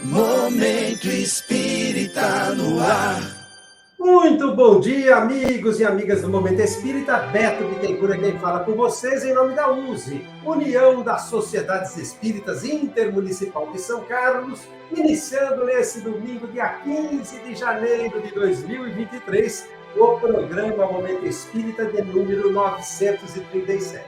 Momento Espírita no ar. Muito bom dia, amigos e amigas do Momento Espírita. Beto Bittencourt é quem fala com vocês em nome da USE, União das Sociedades Espíritas Intermunicipal de São Carlos, iniciando nesse domingo, dia 15 de janeiro de 2023, o programa Momento Espírita de número 937.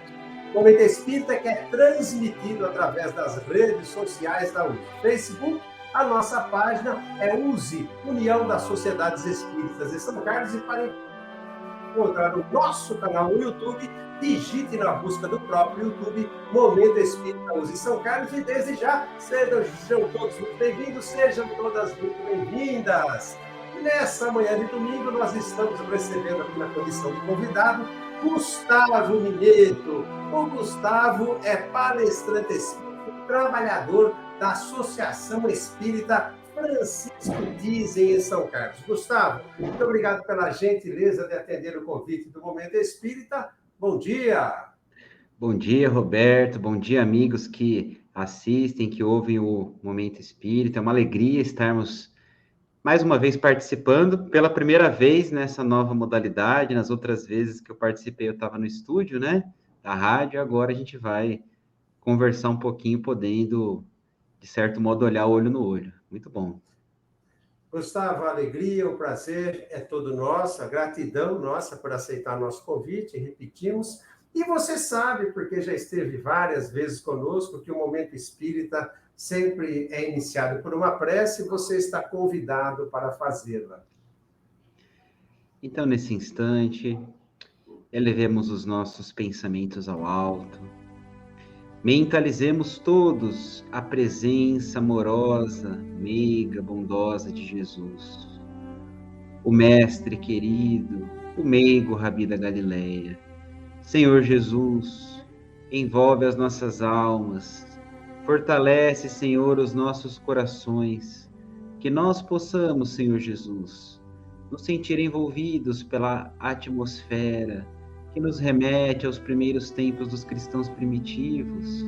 O Momento Espírita que é transmitido através das redes sociais da USE, Facebook. A nossa página é USE, União das Sociedades Espíritas de São Carlos, e para encontrar o nosso canal no YouTube, digite na busca do próprio YouTube Momento Espírita USE São Carlos, e desde já, sejam todos muito bem-vindos, sejam todas muito bem-vindas. Nessa manhã de domingo, nós estamos recebendo aqui na condição de convidado Gustavo Mineto. O Gustavo é palestrante espírita, trabalhador da Associação Espírita Francisco Dizem em São Carlos. Gustavo, muito obrigado pela gentileza de atender o convite do Momento Espírita. Bom dia! Bom dia, Roberto. Bom dia, amigos que assistem, que ouvem o Momento Espírita. É uma alegria estarmos mais uma vez participando, pela primeira vez nessa nova modalidade. Nas outras vezes que eu participei, eu estava no estúdio, né, da rádio. Agora a gente vai conversar um pouquinho, podendo, de certo modo, olhar olho no olho. Muito bom. Gustavo, a alegria, o prazer é todo nosso, a gratidão nossa por aceitar nosso convite, repetimos. E você sabe, porque já esteve várias vezes conosco, que o Momento Espírita sempre é iniciado por uma prece, e você está convidado para fazê-la. Então, nesse instante, elevemos os nossos pensamentos ao alto. Mentalizemos todos a presença amorosa, meiga, bondosa de Jesus. O Mestre querido, o meigo Rabi da Galileia. Senhor Jesus, envolve as nossas almas, fortalece, Senhor, os nossos corações, que nós possamos, Senhor Jesus, nos sentir envolvidos pela atmosfera que nos remete aos primeiros tempos dos cristãos primitivos,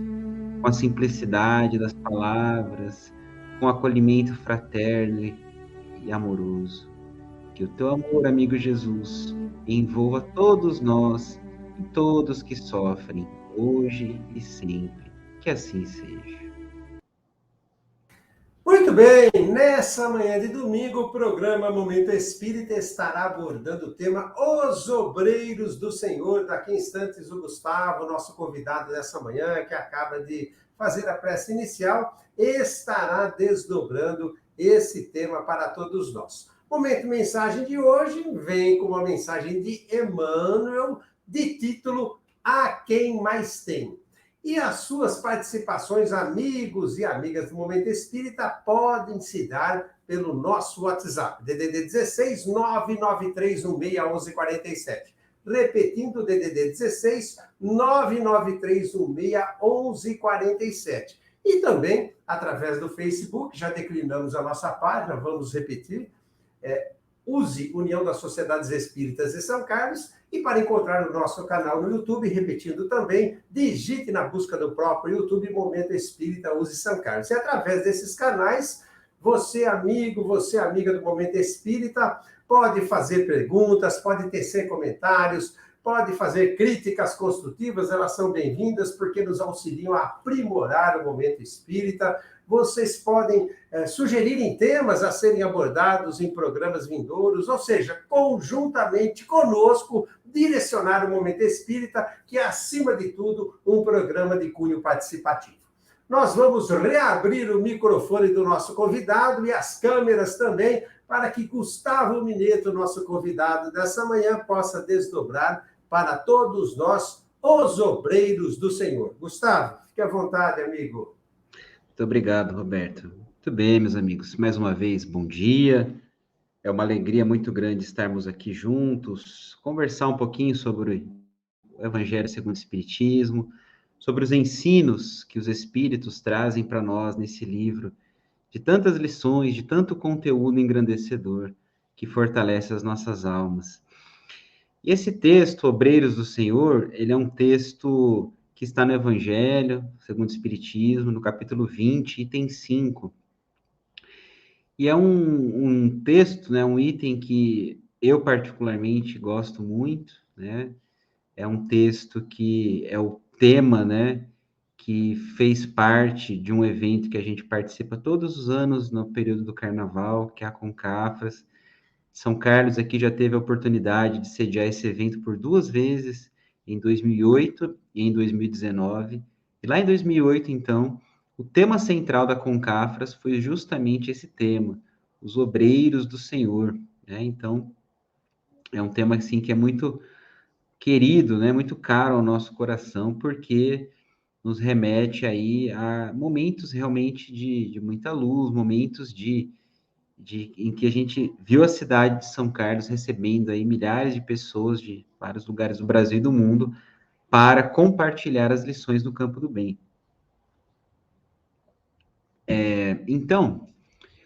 com a simplicidade das palavras, com o acolhimento fraterno e amoroso. Que o teu amor, amigo Jesus, envolva todos nós e todos que sofrem, hoje e sempre. Que assim seja. Muito bem, nessa manhã de domingo, o programa Momento Espírita estará abordando o tema Os Obreiros do Senhor. Daqui a instantes, o Gustavo, nosso convidado dessa manhã, que acaba de fazer a prece inicial, estará desdobrando esse tema para todos nós. Momento Mensagem de hoje vem com uma mensagem de Emmanuel, de título A Quem Mais Tem. E as suas participações, amigos e amigas do Momento Espírita, podem se dar pelo nosso WhatsApp, DDD 16 993161147. Repetindo, DDD 16 993161147. E também, através do Facebook, já declinamos a nossa página, vamos repetir, USE, União das Sociedades Espíritas de São Carlos, e para encontrar o nosso canal no YouTube, repetindo também, digite na busca do próprio YouTube Momento Espírita USE São Carlos. E através desses canais, você, amigo, você, amiga do Momento Espírita, pode fazer perguntas, pode tecer comentários, pode fazer críticas construtivas, elas são bem-vindas porque nos auxiliam a aprimorar o Momento Espírita. Vocês podem sugerirem temas a serem abordados em programas vindouros, ou seja, conjuntamente conosco, direcionar o Momento Espírita, que é, acima de tudo, um programa de cunho participativo. Nós vamos reabrir o microfone do nosso convidado e as câmeras também, para que Gustavo Mineto, nosso convidado dessa manhã, possa desdobrar para todos nós os obreiros do Senhor. Gustavo, fique à vontade, amigo. Muito obrigado, Roberto. Muito bem, meus amigos. Mais uma vez, bom dia. É uma alegria muito grande estarmos aqui juntos, conversar um pouquinho sobre o Evangelho segundo o Espiritismo, sobre os ensinos que os Espíritos trazem para nós nesse livro, de tantas lições, de tanto conteúdo engrandecedor que fortalece as nossas almas. E esse texto, Obreiros do Senhor, ele é um texto que está no Evangelho segundo o Espiritismo, no capítulo 20, item 5. E é um texto, né, um item que eu particularmente gosto muito, né? É um texto que é o tema, né, que fez parte de um evento que a gente participa todos os anos no período do Carnaval, que é a Concafras. São Carlos aqui já teve a oportunidade de sediar esse evento por 2 vezes, em 2008 e em 2019. E lá em 2008, então, o tema central da Concafras foi justamente esse tema, os obreiros do Senhor, né? Então, é um tema assim que é muito querido, né? Muito caro ao nosso coração, porque nos remete aí a momentos realmente de muita luz, momentos em que a gente viu a cidade de São Carlos recebendo aí milhares de pessoas de vários lugares do Brasil e do mundo para compartilhar as lições do campo do bem. Então,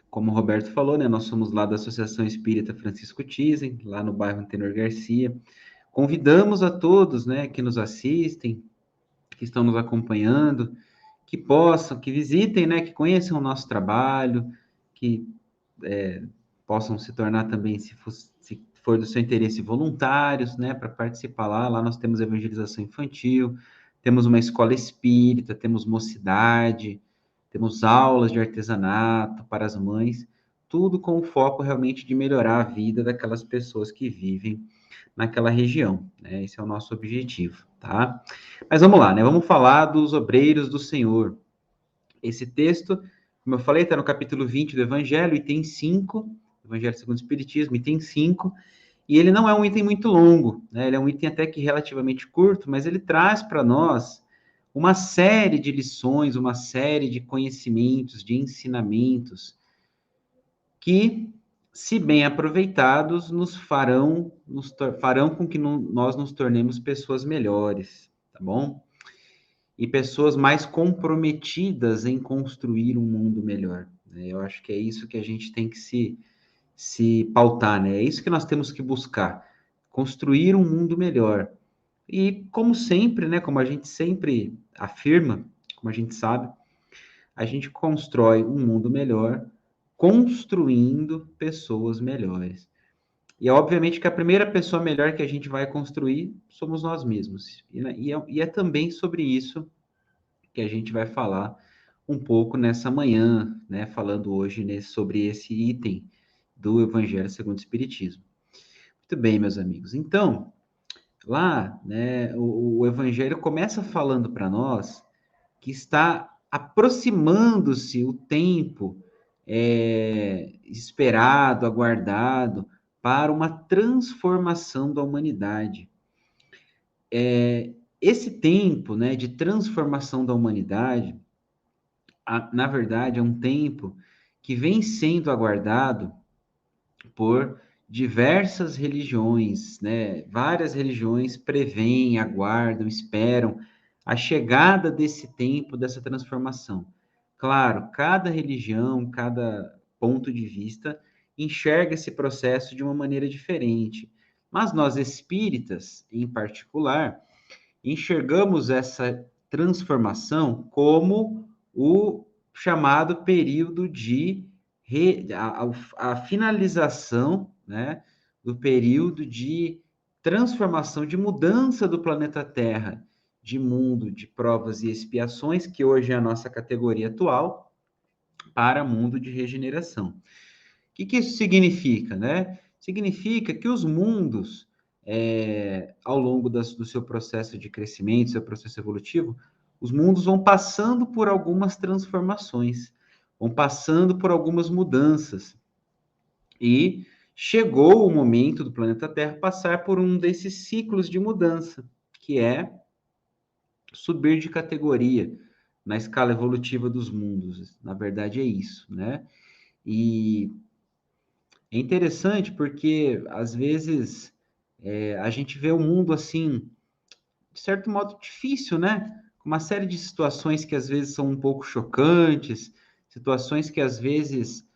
como o Roberto falou, né, nós somos lá da Associação Espírita Francisco Thyssen, lá no bairro Antenor Garcia. Convidamos a todos, né, que nos assistem, que estão nos acompanhando, que possam, que visitem, né, que conheçam o nosso trabalho, que possam se tornar também, se for do seu interesse, voluntários, né, para participar lá. Lá nós temos evangelização infantil, temos uma escola espírita, temos mocidade, temos aulas de artesanato para as mães, tudo com o foco realmente de melhorar a vida daquelas pessoas que vivem naquela região, né? Esse é o nosso objetivo, tá? Mas vamos lá, né? Vamos falar dos obreiros do Senhor. Esse texto, como eu falei, está no capítulo 20 do Evangelho, item 5, Evangelho segundo o Espiritismo, item 5, e ele não é um item muito longo, né? Ele é um item até que relativamente curto, mas ele traz para nós uma série de lições, uma série de conhecimentos, de ensinamentos, que, se bem aproveitados, farão com que nós nos tornemos pessoas melhores, tá bom? E pessoas mais comprometidas em construir um mundo melhor, né? Eu acho que é isso que a gente tem que se pautar, né? É isso que nós temos que buscar, construir um mundo melhor. E como sempre, né, como a gente sempre afirma, como a gente sabe, a gente constrói um mundo melhor construindo pessoas melhores. E é obviamente que a primeira pessoa melhor que a gente vai construir somos nós mesmos. E é também sobre isso que a gente vai falar um pouco nessa manhã, né, falando hoje sobre esse item do Evangelho segundo o Espiritismo. Muito bem, meus amigos. Então, lá, né, o Evangelho começa falando para nós que está aproximando-se o tempo esperado, aguardado, para uma transformação da humanidade. Esse tempo, né, de transformação da humanidade, na verdade, é um tempo que vem sendo aguardado por diversas religiões, né? Várias religiões preveem, aguardam, esperam a chegada desse tempo, dessa transformação. Claro, cada religião, cada ponto de vista enxerga esse processo de uma maneira diferente. Mas nós espíritas, em particular, enxergamos essa transformação como o chamado período de a finalização, né, do período de transformação, de mudança do planeta Terra, de mundo de provas e expiações, que hoje é a nossa categoria atual, para mundo de regeneração. O que isso significa, né? Significa que os mundos, ao longo do seu processo de crescimento, seu processo evolutivo, os mundos vão passando por algumas transformações, vão passando por algumas mudanças. E chegou o momento do planeta Terra passar por um desses ciclos de mudança, que é subir de categoria na escala evolutiva dos mundos. Na verdade, é isso, né? E é interessante porque, às vezes, a gente vê o mundo assim, de certo modo, difícil, né? Com uma série de situações que, às vezes, são um pouco chocantes, situações que, às vezes,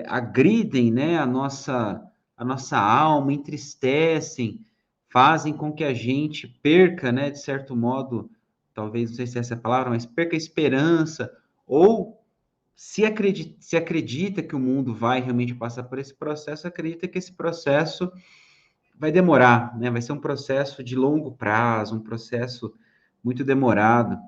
agridem, né, a nossa alma, entristecem, fazem com que a gente perca, né, de certo modo, talvez, não sei se essa é a palavra, mas perca a esperança, ou se acredita que o mundo vai realmente passar por esse processo, acredita que esse processo vai demorar, né? Vai ser um processo de longo prazo, um processo muito demorado.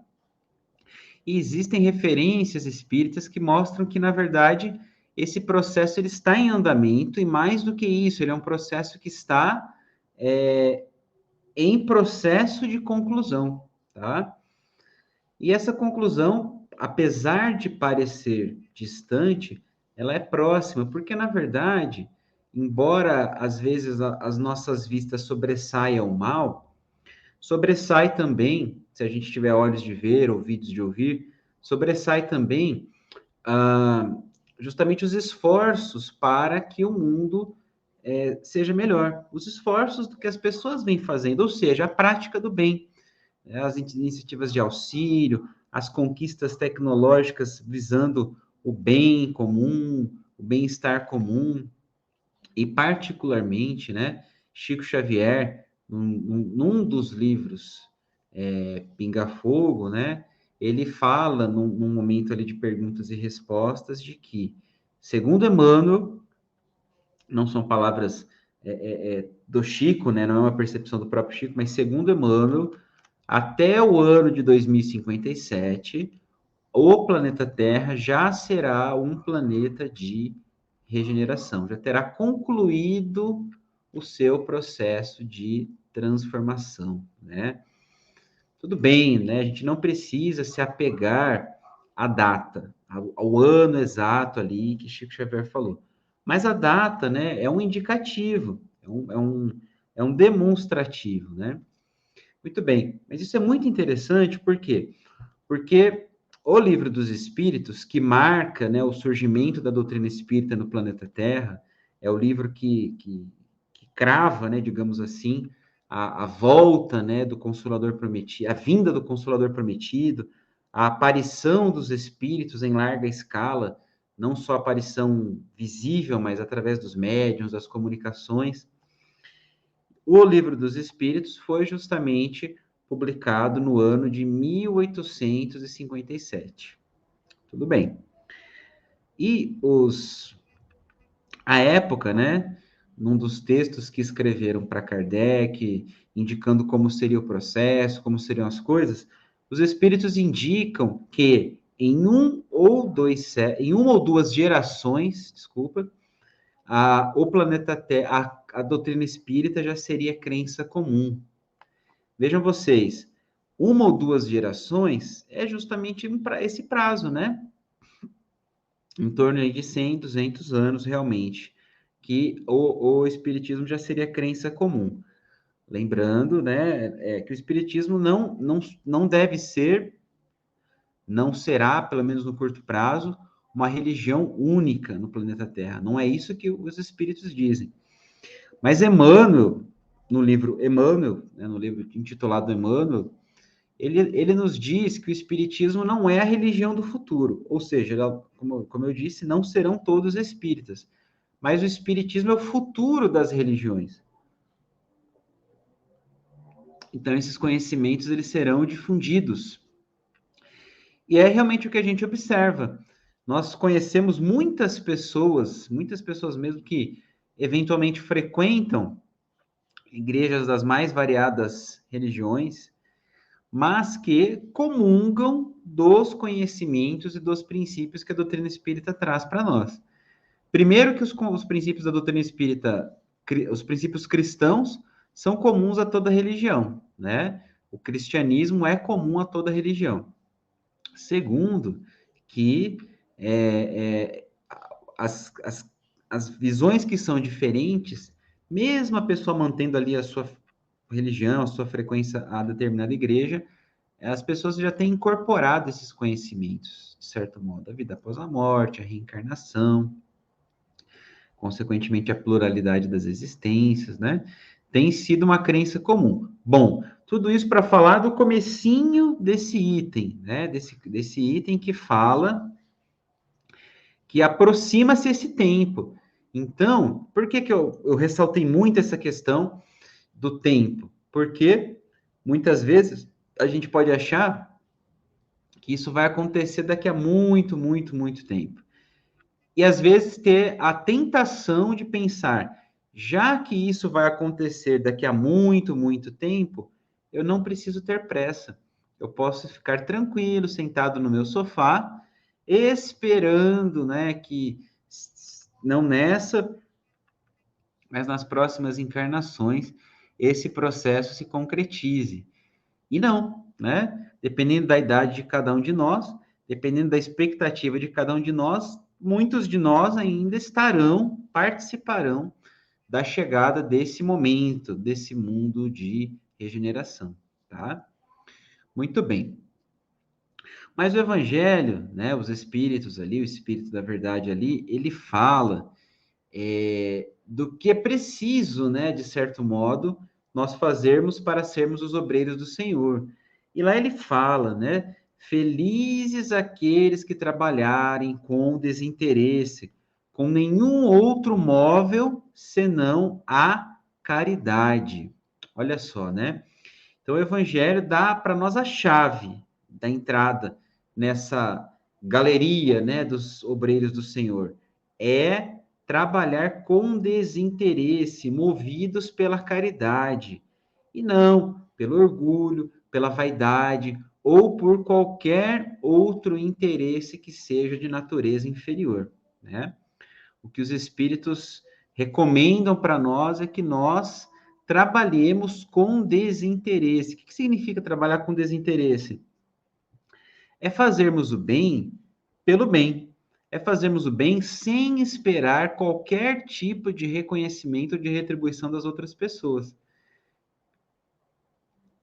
E existem referências espíritas que mostram que, na verdade, esse processo ele está em andamento, e mais do que isso, ele é um processo que está em processo de conclusão, tá? E essa conclusão, apesar de parecer distante, ela é próxima, porque, na verdade, embora às vezes as nossas vistas sobressaiam o mal, sobressai também, se a gente tiver olhos de ver, ouvidos de ouvir, sobressai também justamente os esforços para que o mundo seja melhor. Os esforços que as pessoas vêm fazendo, ou seja, a prática do bem, as iniciativas de auxílio, as conquistas tecnológicas visando o bem comum, o bem-estar comum, e particularmente, né, Chico Xavier, num dos livros, Pinga Fogo, né, ele fala, num momento ali de perguntas e respostas, de que, segundo Emmanuel, não são palavras do Chico, né, não é uma percepção do próprio Chico, mas segundo Emmanuel, até o ano de 2057, o planeta Terra já será um planeta de regeneração, já terá concluído o seu processo de transformação, né? Tudo bem, né? A gente não precisa se apegar à data, ao ano exato ali que Chico Xavier falou. Mas a data, né, é um indicativo, é um demonstrativo, né? Muito bem, mas isso é muito interessante, por quê? Porque o Livro dos Espíritos, que marca, né, o surgimento da doutrina espírita no planeta Terra, é o livro que crava, né, digamos assim, a volta, né, do Consolador Prometido, a vinda do Consolador Prometido, a aparição dos espíritos em larga escala, não só a aparição visível, mas através dos médiuns, das comunicações. O Livro dos Espíritos foi justamente publicado no ano de 1857. Tudo bem. E a época, né, num dos textos que escreveram para Kardec, indicando como seria o processo, como seriam as coisas, os espíritos indicam que em uma ou duas gerações, o planeta Terra, a doutrina espírita já seria crença comum. Vejam vocês, uma ou duas gerações é justamente para esse prazo, né? Em torno aí de 100, 200 anos, realmente, que o espiritismo já seria crença comum. Lembrando, né, que o espiritismo não deve ser, não será, pelo menos no curto prazo, uma religião única no planeta Terra. Não é isso que os espíritos dizem. Mas Emmanuel, no livro Emmanuel, né, no livro intitulado Emmanuel, ele nos diz que o espiritismo não é a religião do futuro, ou seja, como eu disse, não serão todos espíritas, mas o espiritismo é o futuro das religiões. Então, esses conhecimentos eles serão difundidos. E é realmente o que a gente observa. Nós conhecemos muitas pessoas mesmo que eventualmente frequentam igrejas das mais variadas religiões, mas que comungam dos conhecimentos e dos princípios que a doutrina espírita traz para nós. Primeiro que os princípios da doutrina espírita, os princípios cristãos, são comuns a toda religião, né? O cristianismo é comum a toda religião. Segundo, que as visões que são diferentes, mesmo a pessoa mantendo ali a sua religião, a sua frequência a determinada igreja, as pessoas já têm incorporado esses conhecimentos, de certo modo, a vida após a morte, a reencarnação, consequentemente a pluralidade das existências, né? Tem sido uma crença comum. Bom, tudo isso para falar do comecinho desse item, né? Desse item que fala que aproxima-se esse tempo. Então, por que eu ressaltei muito essa questão do tempo? Porque muitas vezes a gente pode achar que isso vai acontecer daqui a muito, muito, muito tempo. E às vezes ter a tentação de pensar, já que isso vai acontecer daqui a muito, muito tempo, eu não preciso ter pressa. Eu posso ficar tranquilo, sentado no meu sofá, esperando, né, que não nessa, mas nas próximas encarnações esse processo se concretize. E não, né? Dependendo da idade de cada um de nós, dependendo da expectativa de cada um de nós, muitos de nós ainda participarão da chegada desse momento, desse mundo de regeneração, tá? Muito bem. Mas o Evangelho, né, os Espíritos ali, o Espírito da Verdade ali, ele fala do que é preciso, né, de certo modo, nós fazermos para sermos os obreiros do Senhor. E lá ele fala, né, felizes aqueles que trabalharem com desinteresse, com nenhum outro móvel senão a caridade. Olha só, né? Então o Evangelho dá para nós a chave da entrada nessa galeria, né, dos obreiros do Senhor. É trabalhar com desinteresse, movidos pela caridade, e não pelo orgulho, pela vaidade ou por qualquer outro interesse que seja de natureza inferior, né? O que os espíritos recomendam para nós é que nós trabalhemos com desinteresse. O que significa trabalhar com desinteresse? É fazermos o bem pelo bem. É fazermos o bem sem esperar qualquer tipo de reconhecimento ou de retribuição das outras pessoas.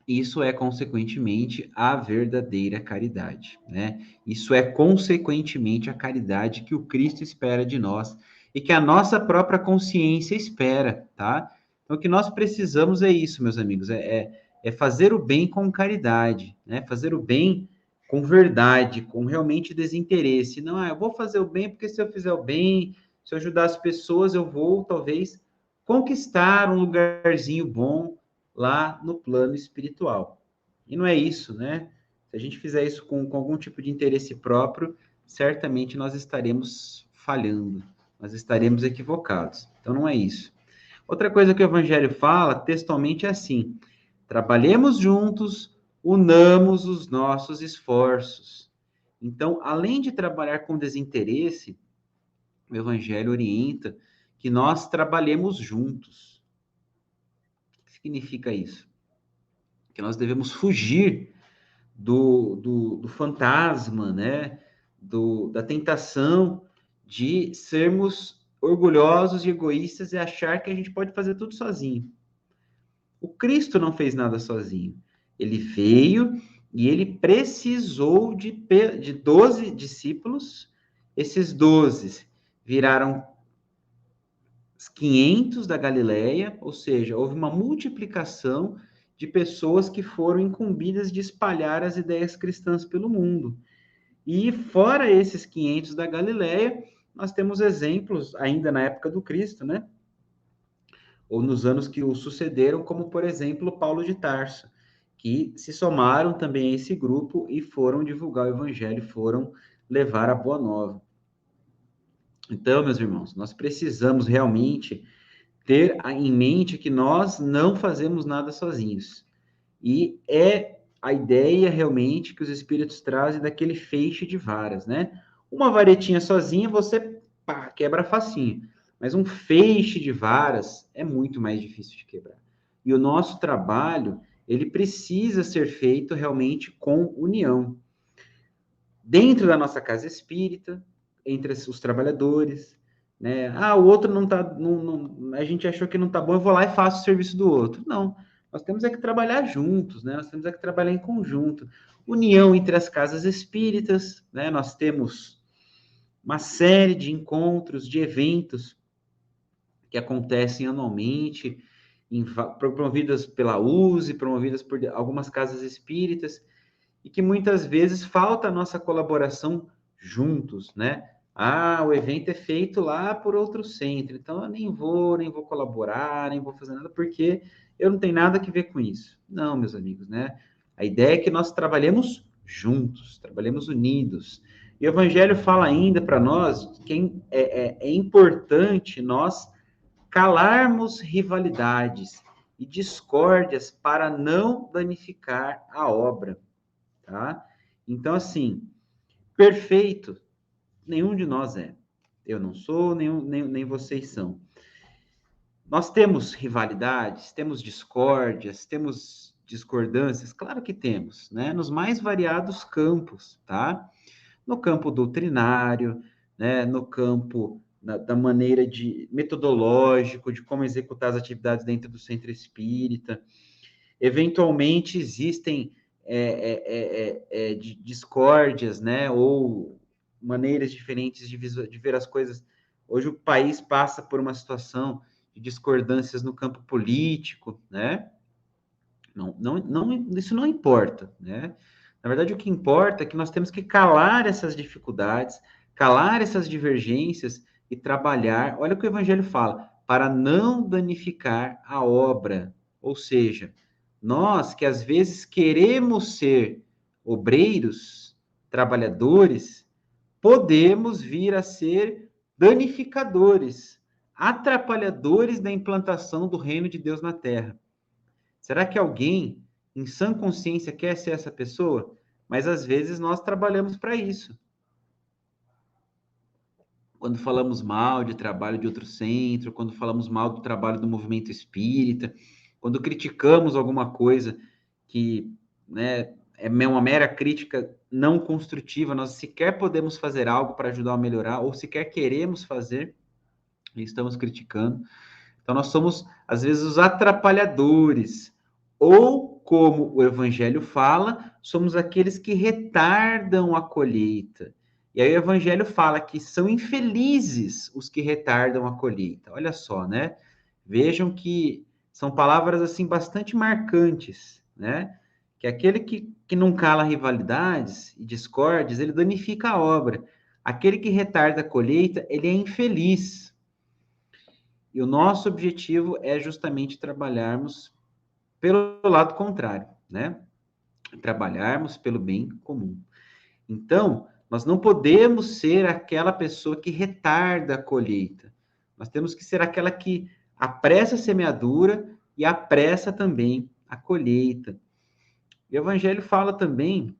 Isso é, consequentemente, a verdadeira caridade, né? Isso é, consequentemente, a caridade que o Cristo espera de nós e que a nossa própria consciência espera, tá? Então, o que nós precisamos é isso, meus amigos, é fazer o bem com caridade, né? Fazer o bem com verdade, com realmente desinteresse. Não, eu vou fazer o bem porque se eu fizer o bem, se eu ajudar as pessoas, eu vou, talvez, conquistar um lugarzinho bom lá no plano espiritual. E não é isso, né? Se a gente fizer isso com algum tipo de interesse próprio, certamente nós estaremos falhando, nós estaremos equivocados. Então não é isso. Outra coisa que o Evangelho fala textualmente é assim: trabalhemos juntos, unamos os nossos esforços. Então, além de trabalhar com desinteresse, o Evangelho orienta que nós trabalhemos juntos. O que significa isso? Que nós devemos fugir do fantasma, né? Da tentação de sermos orgulhosos e egoístas e achar que a gente pode fazer tudo sozinho. O Cristo não fez nada sozinho. Ele veio e ele precisou de 12 discípulos. Esses 12 viraram 500 da Galileia, ou seja, houve uma multiplicação de pessoas que foram incumbidas de espalhar as ideias cristãs pelo mundo. E fora esses 500 da Galileia, nós temos exemplos ainda na época do Cristo, né? Ou nos anos que o sucederam, como por exemplo Paulo de Tarso, que se somaram também a esse grupo e foram divulgar o evangelho, foram levar a boa nova. Então, meus irmãos, nós precisamos realmente ter em mente que nós não fazemos nada sozinhos. E é a ideia realmente que os espíritos trazem daquele feixe de varas, né? Uma varetinha sozinha, você quebra facinho. Mas um feixe de varas é muito mais difícil de quebrar. E o nosso trabalho, ele precisa ser feito realmente com união. Dentro da nossa casa espírita, entre os trabalhadores, né? O outro não tá, a gente achou que não tá bom, eu vou lá e faço o serviço do outro. Não, nós temos é que trabalhar juntos, né? Nós temos é que trabalhar em conjunto. União entre as casas espíritas, né? Nós temos uma série de encontros, de eventos que acontecem anualmente, promovidas pela USE, promovidas por algumas casas espíritas, e que muitas vezes falta a nossa colaboração juntos, né? O evento é feito lá por outro centro, então eu nem vou colaborar, nem vou fazer nada, porque eu não tenho nada que ver com isso. Não, meus amigos, né? A ideia é que nós trabalhemos juntos, trabalhemos unidos. E o Evangelho fala ainda para nós que é importante nós calarmos rivalidades e discórdias para não danificar a obra, tá? Então, assim, perfeito, nenhum de nós é. Eu não sou, nem vocês são. Nós temos rivalidades, temos discórdias, temos discordâncias, claro que temos, né? Nos mais variados campos, tá? No campo doutrinário, né? No campo da maneira de metodológico, de como executar as atividades dentro do centro espírita. Eventualmente existem discórdias, né? Ou maneiras diferentes de ver as coisas. Hoje o país passa por uma situação de discordâncias no campo político, né? Isso não importa, né? Na verdade, o que importa é que nós temos que calar essas dificuldades, calar essas divergências e trabalhar. Olha o que o Evangelho fala, para não danificar a obra. Ou seja, nós que às vezes queremos ser obreiros, trabalhadores, podemos vir a ser danificadores, atrapalhadores da implantação do reino de Deus na terra. Será que alguém, em sã consciência, quer ser essa pessoa? Mas às vezes nós trabalhamos para isso. Quando falamos mal de trabalho de outro centro, quando falamos mal do trabalho do movimento espírita, quando criticamos alguma coisa que, né, é uma mera crítica não construtiva, nós sequer podemos fazer algo para ajudar a melhorar, ou sequer queremos fazer, e estamos criticando. Então, nós somos, às vezes, os atrapalhadores, ou, como o Evangelho fala, somos aqueles que retardam a colheita. E aí o Evangelho fala que são infelizes os que retardam a colheita. Olha só, né? Vejam que são palavras, assim, bastante marcantes, né? Que aquele que não cala rivalidades e discórdias, ele danifica a obra. Aquele que retarda a colheita, ele é infeliz. E o nosso objetivo é justamente trabalharmos pelo lado contrário, né? Trabalharmos pelo bem comum. Então, nós não podemos ser aquela pessoa que retarda a colheita. Nós temos que ser aquela que apressa a semeadura e apressa também a colheita. E o Evangelho fala também,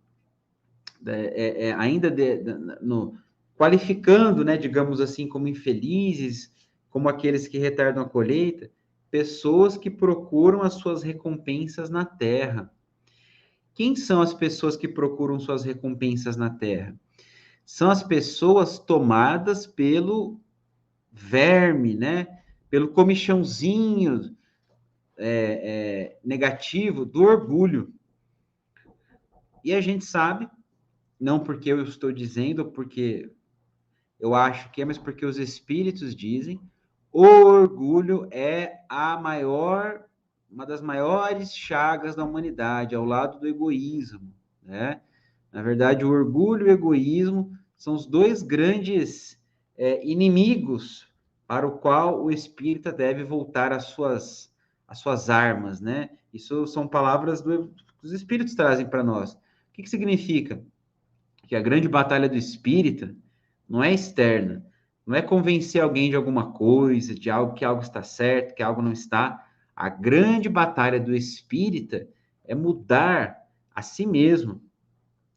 qualificando, né, digamos assim, como infelizes, como aqueles que retardam a colheita, pessoas que procuram as suas recompensas na terra. Quem são as pessoas que procuram suas recompensas na terra? São as pessoas tomadas pelo verme, né? Pelo comichãozinho negativo do orgulho. E a gente sabe, não porque eu estou dizendo, porque eu acho que é, mas porque os espíritos dizem, o orgulho é uma das maiores chagas da humanidade, ao lado do egoísmo, né? Na verdade, o orgulho e o egoísmo são os dois grandes inimigos para o qual o espírita deve voltar às suas armas, né? Isso são palavras que os espíritos trazem para nós. O que significa? Que a grande batalha do espírita não é externa, não é convencer alguém de alguma coisa, de algo que algo está certo, que algo não está. A grande batalha do espírita é mudar a si mesmo.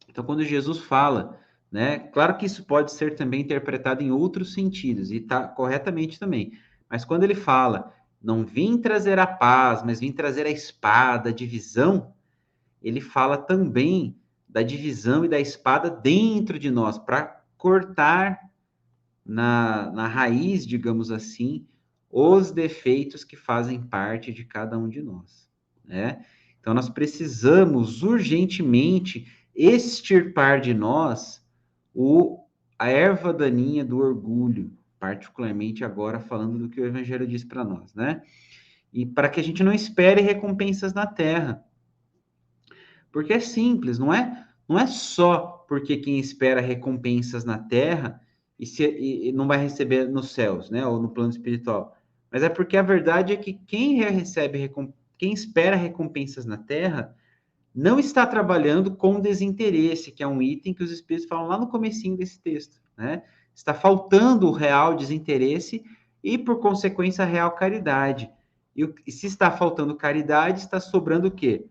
Então, quando Jesus fala, né, claro que isso pode ser também interpretado em outros sentidos, e está corretamente também, mas quando ele fala, não vim trazer a paz, mas vim trazer a espada, a divisão, ele fala também da divisão e da espada dentro de nós, para cortar na raiz, digamos assim, os defeitos que fazem parte de cada um de nós, né? Então, nós precisamos urgentemente extirpar de nós a erva daninha do orgulho, particularmente agora falando do que o Evangelho diz para nós, né? E para que a gente não espere recompensas na terra. Porque é simples, não é só porque quem espera recompensas na terra e não vai receber nos céus, né, ou no plano espiritual. Mas é porque a verdade é que quem espera recompensas na terra não está trabalhando com desinteresse, que é um item que os Espíritos falam lá no comecinho desse texto, né? Está faltando o real desinteresse e, por consequência, a real caridade. E se está faltando caridade, está sobrando o quê?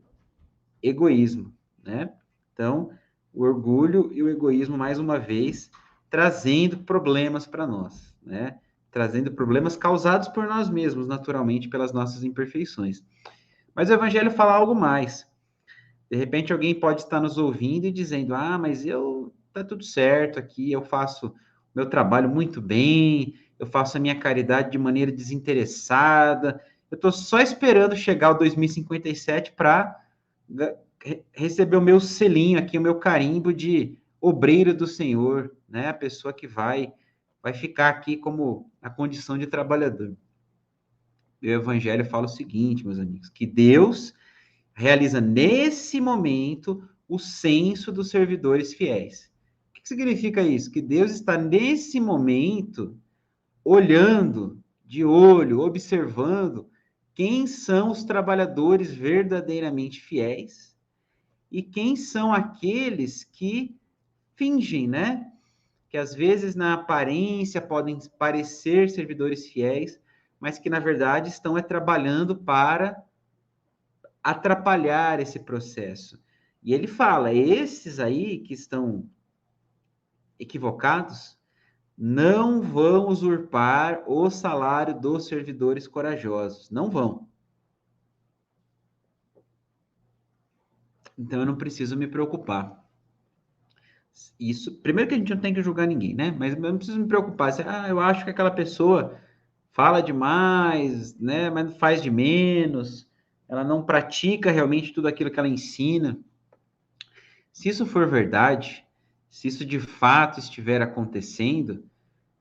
Egoísmo, né? Então, o orgulho e o egoísmo, mais uma vez, trazendo problemas para nós, né? Trazendo problemas causados por nós mesmos, naturalmente, pelas nossas imperfeições. Mas o Evangelho fala algo mais. De repente, alguém pode estar nos ouvindo e dizendo, mas tá tudo certo aqui, eu faço meu trabalho muito bem, eu faço a minha caridade de maneira desinteressada, eu estou só esperando chegar o 2057 para receber o meu selinho aqui, o meu carimbo de obreiro do Senhor, né? A pessoa que vai ficar aqui como a condição de trabalhador. O Evangelho fala o seguinte, meus amigos, que Deus realiza nesse momento o censo dos servidores fiéis. O que significa isso? Que Deus está nesse momento olhando, de olho, observando quem são os trabalhadores verdadeiramente fiéis e quem são aqueles que fingem, né? Que às vezes na aparência podem parecer servidores fiéis, mas que na verdade estão trabalhando para atrapalhar esse processo. E ele fala, esses aí que estão equivocados não vão usurpar o salário dos servidores corajosos. Não vão. Então eu não preciso me preocupar. Isso, primeiro que a gente não tem que julgar ninguém, né? Mas eu não preciso me preocupar. Eu acho que aquela pessoa fala demais, né? Mas faz de menos. Ela não pratica realmente tudo aquilo que ela ensina. Se isso for verdade, se isso de fato estiver acontecendo,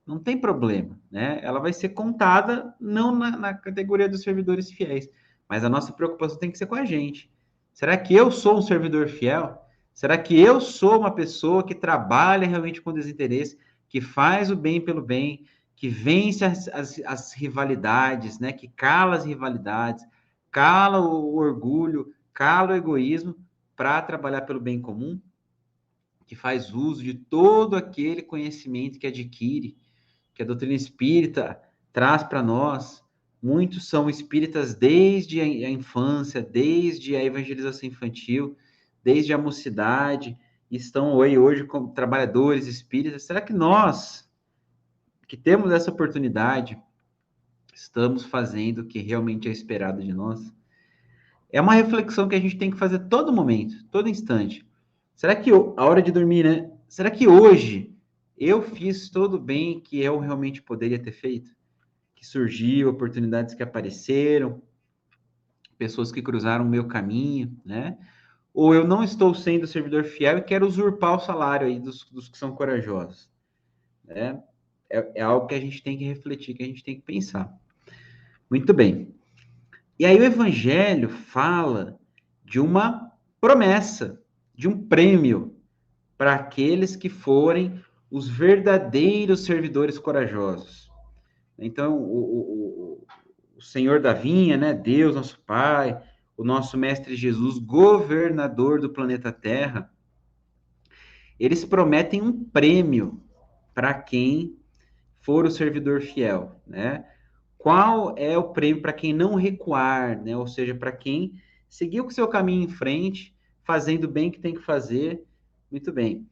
não tem problema, né? Ela vai ser contada não na categoria dos servidores fiéis, mas a nossa preocupação tem que ser com a gente. Será que eu sou um servidor fiel? Será que eu sou uma pessoa que trabalha realmente com desinteresse, que faz o bem pelo bem, que vence as rivalidades, né? Que cala as rivalidades, cala o orgulho, cala o egoísmo para trabalhar pelo bem comum? Que faz uso de todo aquele conhecimento que adquire, que a doutrina espírita traz para nós. Muitos são espíritas desde a infância, desde a evangelização infantil, desde a mocidade, estão hoje como trabalhadores espíritas. Será que nós, que temos essa oportunidade, estamos fazendo o que realmente é esperado de nós? É uma reflexão que a gente tem que fazer todo momento, todo instante. Será que a hora de dormir, né? Será que hoje eu fiz todo o bem que eu realmente poderia ter feito? Que surgiu, oportunidades que apareceram, pessoas que cruzaram o meu caminho, né? Ou eu não estou sendo servidor fiel e quero usurpar o salário aí dos que são corajosos, né? É algo que a gente tem que refletir, que a gente tem que pensar. Muito bem. E aí o Evangelho fala de uma promessa, de um prêmio para aqueles que forem os verdadeiros servidores corajosos. Então, o Senhor da vinha, né, Deus, nosso Pai, o nosso Mestre Jesus, governador do planeta Terra, eles prometem um prêmio para quem for o servidor fiel, né? Qual é o prêmio para quem não recuar, né? Ou seja, para quem seguir o seu caminho em frente, fazendo o bem que tem que fazer, muito bem.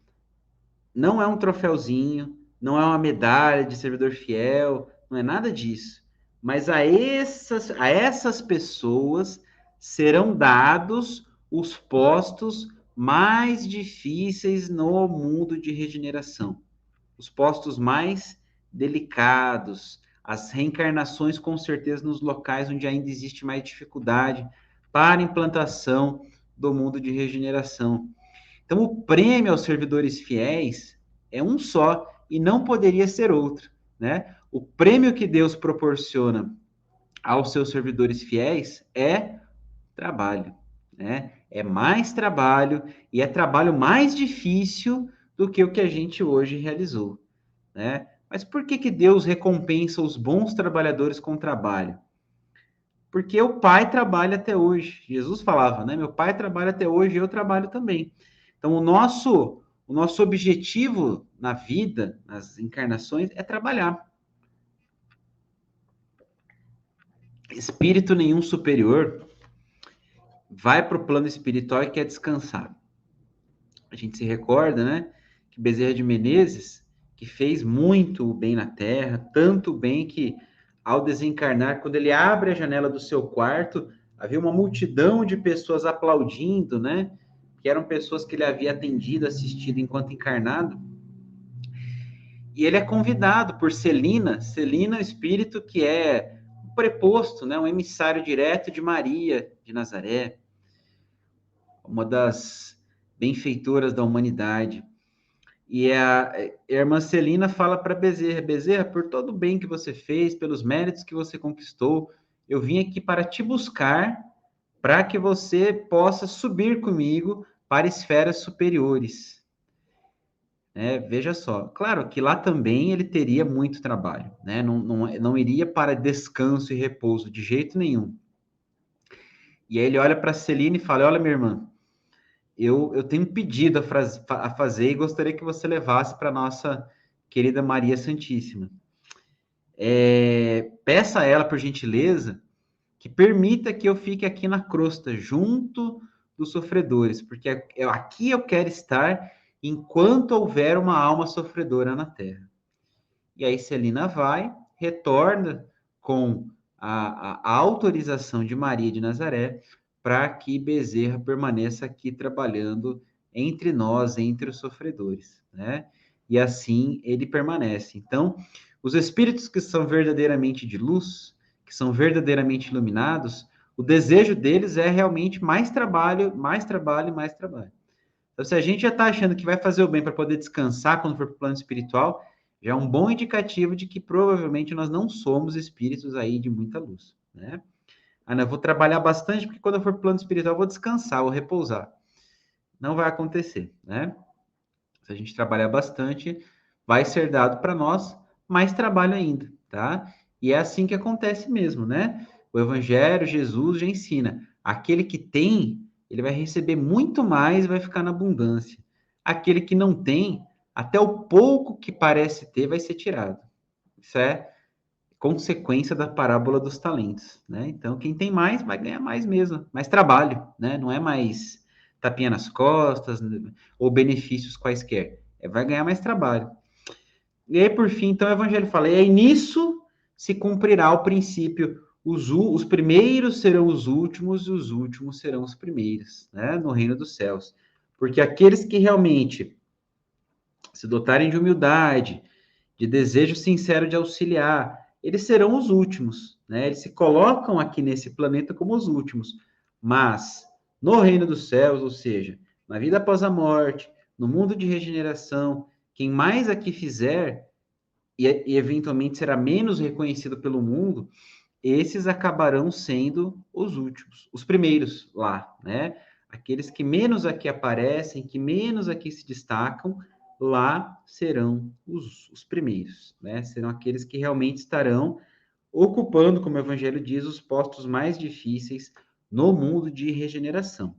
Não é um troféuzinho, não é uma medalha de servidor fiel, não é nada disso. Mas a essas pessoas serão dados os postos mais difíceis no mundo de regeneração. Os postos mais delicados, as reencarnações, com certeza, nos locais onde ainda existe mais dificuldade para a implantação do mundo de regeneração. Então, o prêmio aos servidores fiéis é um só e não poderia ser outro, né? O prêmio que Deus proporciona aos seus servidores fiéis é trabalho, né? É mais trabalho e é trabalho mais difícil do que o que a gente hoje realizou, né? Mas por que Deus recompensa os bons trabalhadores com trabalho? porque o Pai trabalha até hoje. Jesus falava, né? Meu Pai trabalha até hoje e eu trabalho também. Então, o nosso objetivo na vida, nas encarnações, é trabalhar. Espírito nenhum superior vai para o plano espiritual e quer descansar. A gente se recorda, né, que Bezerra de Menezes, que fez muito bem na Terra, tanto bem que, ao desencarnar, quando ele abre a janela do seu quarto, havia uma multidão de pessoas aplaudindo, né, que eram pessoas que ele havia atendido, assistido enquanto encarnado. E ele é convidado por Celina, o espírito que é um preposto, né, um emissário direto de Maria de Nazaré, uma das benfeitoras da humanidade. E a irmã Celina fala para Bezerra: Bezerra, por todo o bem que você fez, pelos méritos que você conquistou, eu vim aqui para te buscar, para que você possa subir comigo para esferas superiores. Veja só, claro que lá também ele teria muito trabalho, né? Não iria para descanso e repouso de jeito nenhum. E aí ele olha para Celina e fala: olha, minha irmã, eu tenho um pedido a fazer e gostaria que você levasse para nossa querida Maria Santíssima. Peça a ela, por gentileza, que permita que eu fique aqui na crosta, junto dos sofredores, porque aqui eu quero estar enquanto houver uma alma sofredora na Terra. E aí Celina vai, retorna com a autorização de Maria de Nazaré para que Bezerra permaneça aqui trabalhando entre nós, entre os sofredores, né? E assim ele permanece. Então, os espíritos que são verdadeiramente de luz, que são verdadeiramente iluminados, o desejo deles é realmente mais trabalho, mais trabalho e mais trabalho. Então, se a gente já está achando que vai fazer o bem para poder descansar quando for para o plano espiritual, já é um bom indicativo de que provavelmente nós não somos espíritos aí de muita luz, né? Eu vou trabalhar bastante porque quando eu for para o plano espiritual eu vou descansar, vou repousar. Não vai acontecer, né? Se a gente trabalhar bastante, vai ser dado para nós mais trabalho ainda, tá? E é assim que acontece mesmo, né? O Evangelho, Jesus já ensina. Aquele que tem, ele vai receber muito mais e vai ficar na abundância. Aquele que não tem, até o pouco que parece ter vai ser tirado. Isso é consequência da parábola dos talentos, né? Então, quem tem mais vai ganhar mais mesmo, mais trabalho, né? Não é mais tapinha nas costas ou benefícios quaisquer. Vai ganhar mais trabalho. E aí, por fim, então, o Evangelho fala, e aí nisso se cumprirá o princípio, os primeiros serão os últimos e os últimos serão os primeiros, né? No reino dos céus. Porque aqueles que realmente se dotarem de humildade, de desejo sincero de auxiliar, eles serão os últimos, né? Eles se colocam aqui nesse planeta como os últimos, mas no reino dos céus, ou seja, na vida após a morte, no mundo de regeneração, quem mais aqui fizer e eventualmente será menos reconhecido pelo mundo, esses acabarão sendo os últimos, os primeiros lá, né? Aqueles que menos aqui aparecem, que menos aqui se destacam, lá serão os primeiros, né? Serão aqueles que realmente estarão ocupando, como o Evangelho diz, os postos mais difíceis no mundo de regeneração.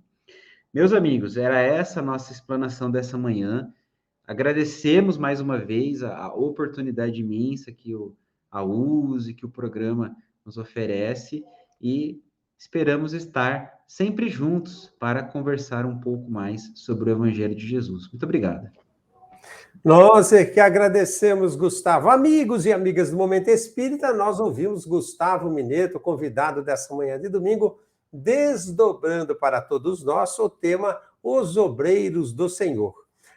Meus amigos, era essa a nossa explanação dessa manhã. Agradecemos mais uma vez a oportunidade imensa que a USE, que o programa nos oferece e esperamos estar sempre juntos para conversar um pouco mais sobre o Evangelho de Jesus. Muito obrigado. Nós é que agradecemos, Gustavo. Amigos e amigas do Momento Espírita, nós ouvimos Gustavo Mineto, convidado dessa manhã de domingo, desdobrando para todos nós o tema Os Obreiros do Senhor.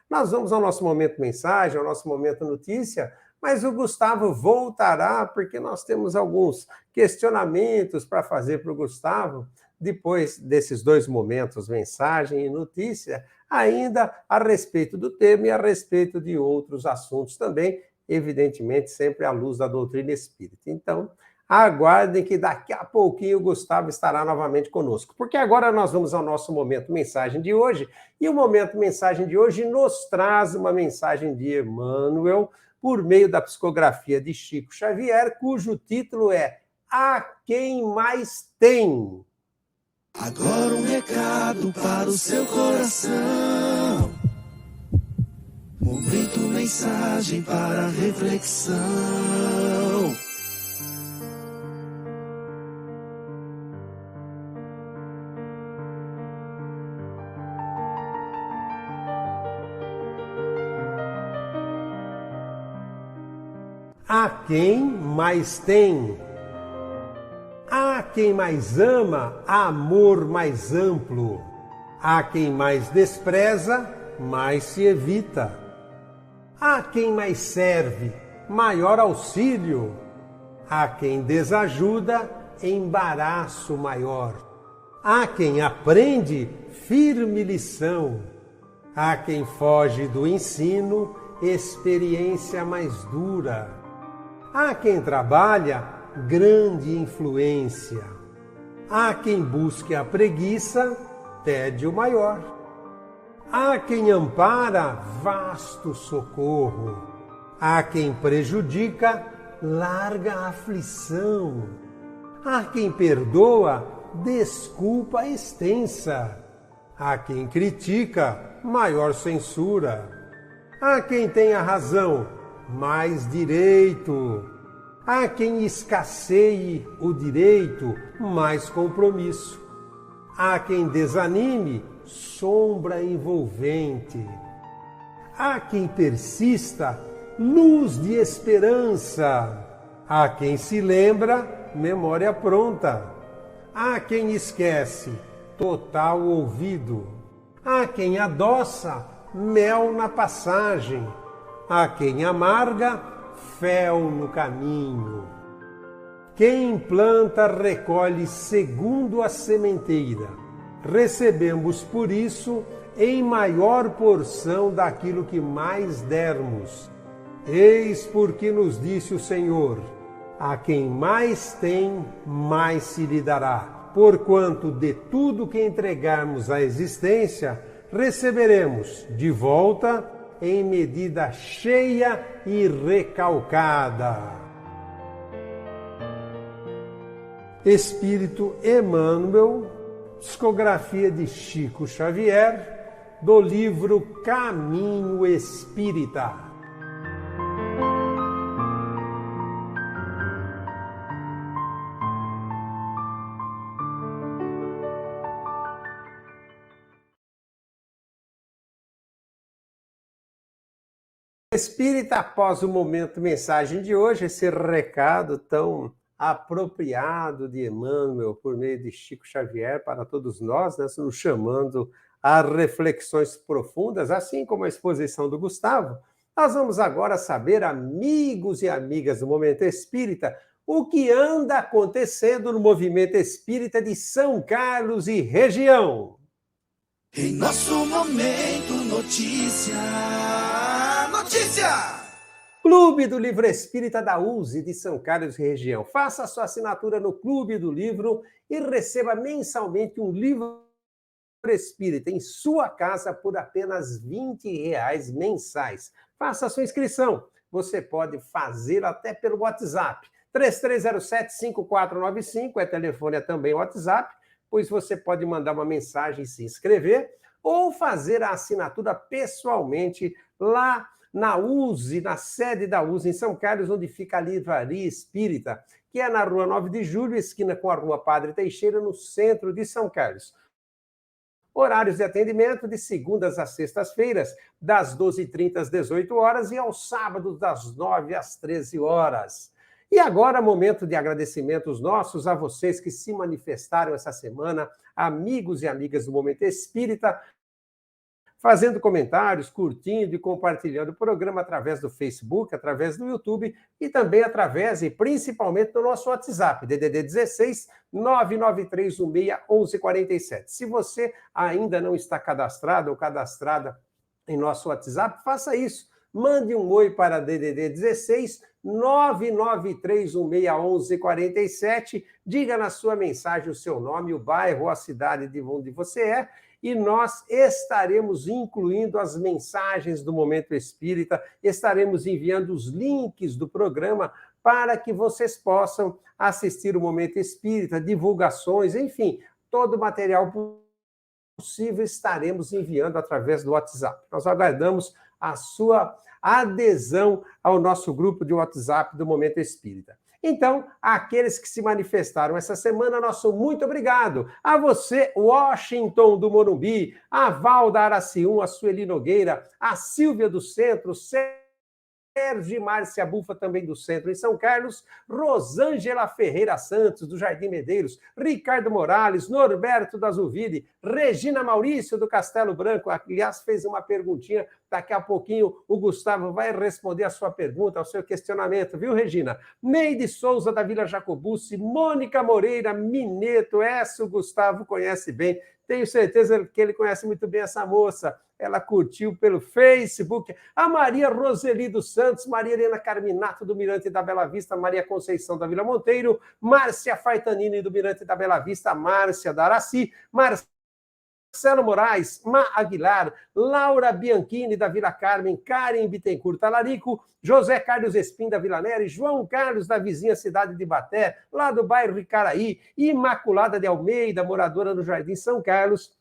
Nós vamos ao nosso momento mensagem, ao nosso momento notícia, mas o Gustavo voltará porque nós temos alguns questionamentos para fazer para o Gustavo, depois desses dois momentos, mensagem e notícia, ainda a respeito do tema e a respeito de outros assuntos também, evidentemente sempre à luz da doutrina espírita. Então, aguardem que daqui a pouquinho o Gustavo estará novamente conosco, porque agora nós vamos ao nosso momento mensagem de hoje, e o momento mensagem de hoje nos traz uma mensagem de Emmanuel, por meio da psicografia de Chico Xavier, cujo título é a quem mais tem. Agora um recado para o seu coração. Momento mensagem para reflexão. A quem mais tem. Há quem mais ama, amor mais amplo. Há quem mais despreza, mais se evita. Há quem mais serve, maior auxílio. Há quem desajuda, embaraço maior. Há quem aprende, firme lição. Há quem foge do ensino, experiência mais dura. Há quem trabalha, grande influência. Há quem busque a preguiça, tédio maior. Há quem ampara, vasto socorro. Há quem prejudica, larga aflição. Há quem perdoa, desculpa extensa. Há quem critica, maior censura. Há quem tenha razão, mais direito. Há quem escasseie o direito, mais compromisso. Há quem desanime, sombra envolvente. Há quem persista, luz de esperança. Há quem se lembra, memória pronta. Há quem esquece, total ouvido. Há quem adoça, mel na passagem. Há quem amarga, fel no caminho. Quem planta recolhe segundo a sementeira. Recebemos por isso em maior porção daquilo que mais dermos. Eis porque nos disse o Senhor: a quem mais tem, mais se lhe dará. Porquanto de tudo que entregarmos à existência, receberemos de volta em medida cheia e recalcada. Espírito Emmanuel, psicografia de Chico Xavier, do livro Caminho Espírita. Espírita, após o momento mensagem de hoje, esse recado tão apropriado de Emmanuel por meio de Chico Xavier para todos nós, né, nos chamando a reflexões profundas, assim como a exposição do Gustavo, nós vamos agora saber, amigos e amigas do Momento Espírita, o que anda acontecendo no movimento espírita de São Carlos e região. Em nosso Momento Notícia. Clube do Livro Espírita da USE de São Carlos e região. Faça a sua assinatura no Clube do Livro e receba mensalmente um livro espírita em sua casa por apenas R$20 mensais. Faça a sua inscrição. Você pode fazer até pelo WhatsApp. 3307-5495 é telefone, é também WhatsApp, pois você pode mandar uma mensagem e se inscrever ou fazer a assinatura pessoalmente lá na USE, na sede da USE, em São Carlos, onde fica a Livraria Espírita, que é na Rua 9 de Julho, esquina com a Rua Padre Teixeira, no centro de São Carlos. Horários de atendimento de segundas às sextas-feiras, das 12h30 às 18 horas e aos sábados, das 9 às 13 horas. E agora, momento de agradecimentos nossos a vocês que se manifestaram essa semana, amigos e amigas do Momento Espírita, fazendo comentários, curtindo e compartilhando o programa através do Facebook, através do YouTube e também através e principalmente do nosso WhatsApp, DDD 16 99316 1147. Se você ainda não está cadastrado ou cadastrada em nosso WhatsApp, faça isso. Mande um oi para DDD 16 99316 1147. Diga na sua mensagem o seu nome, o bairro ou a cidade de onde você é. e nós estaremos incluindo as mensagens do Momento Espírita, estaremos enviando os links do programa para que vocês possam assistir o Momento Espírita, divulgações, enfim, todo o material possível estaremos enviando através do WhatsApp. Nós aguardamos a sua adesão ao nosso grupo de WhatsApp do Momento Espírita. Então, aqueles que se manifestaram essa semana, nosso muito obrigado. A você, Washington do Morumbi, a Val da Araciúna, a Sueli Nogueira, a Silvia do Centro, Sérgio e Márcia Bufa, também do Centro, em São Carlos, Rosângela Ferreira Santos, do Jardim Medeiros, Ricardo Morales, Norberto da Zuville, Regina Maurício, do Castelo Branco, aliás, fez uma perguntinha, daqui a pouquinho o Gustavo vai responder a sua pergunta, ao seu questionamento, viu, Regina? Neide Souza, da Vila Jacobucci, Mônica Moreira, Mineto, essa o Gustavo conhece bem, tenho certeza que ele conhece muito bem essa moça. Ela curtiu pelo Facebook. A Maria Roseli dos Santos, Maria Helena Carminato, do Mirante da Bela Vista, Maria Conceição da Vila Monteiro, Márcia Faitanini, do Mirante da Bela Vista, Márcia da Araci, Marcelo Moraes, Ma Aguilar, Laura Bianchini, da Vila Carmen, Karen Bittencourt Talarico, José Carlos Espim, da Vila Nery, João Carlos, da vizinha cidade de Baté, lá do bairro Icaraí, Imaculada de Almeida, moradora no Jardim São Carlos,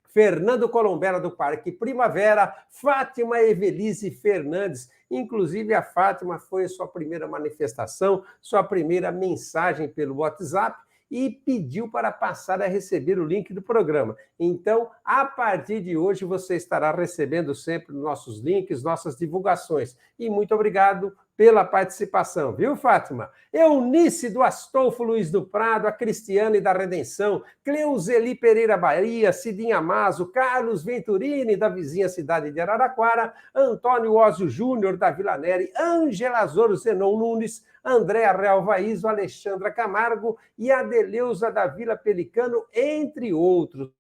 Fernando Colombela, do Parque Primavera, Fátima Evelise Fernandes. Inclusive, a Fátima foi a sua primeira manifestação, sua primeira mensagem pelo WhatsApp, e pediu para passar a receber o link do programa. Então, a partir de hoje, você estará recebendo sempre nossos links, nossas divulgações. E muito obrigado pela participação, viu, Fátima? Eunice do Astolfo Luiz do Prado, a Cristiane da Redenção, Cleuzeli Pereira Bahia, Cidinha Mazo, Carlos Venturini, da vizinha cidade de Araraquara, Antônio Ósio Júnior, da Vila Nery, Ângela Zoro Zenon Nunes, Andréa Real Vaízo, Alexandra Camargo e Adeleuza da Vila Pelicano, entre outros.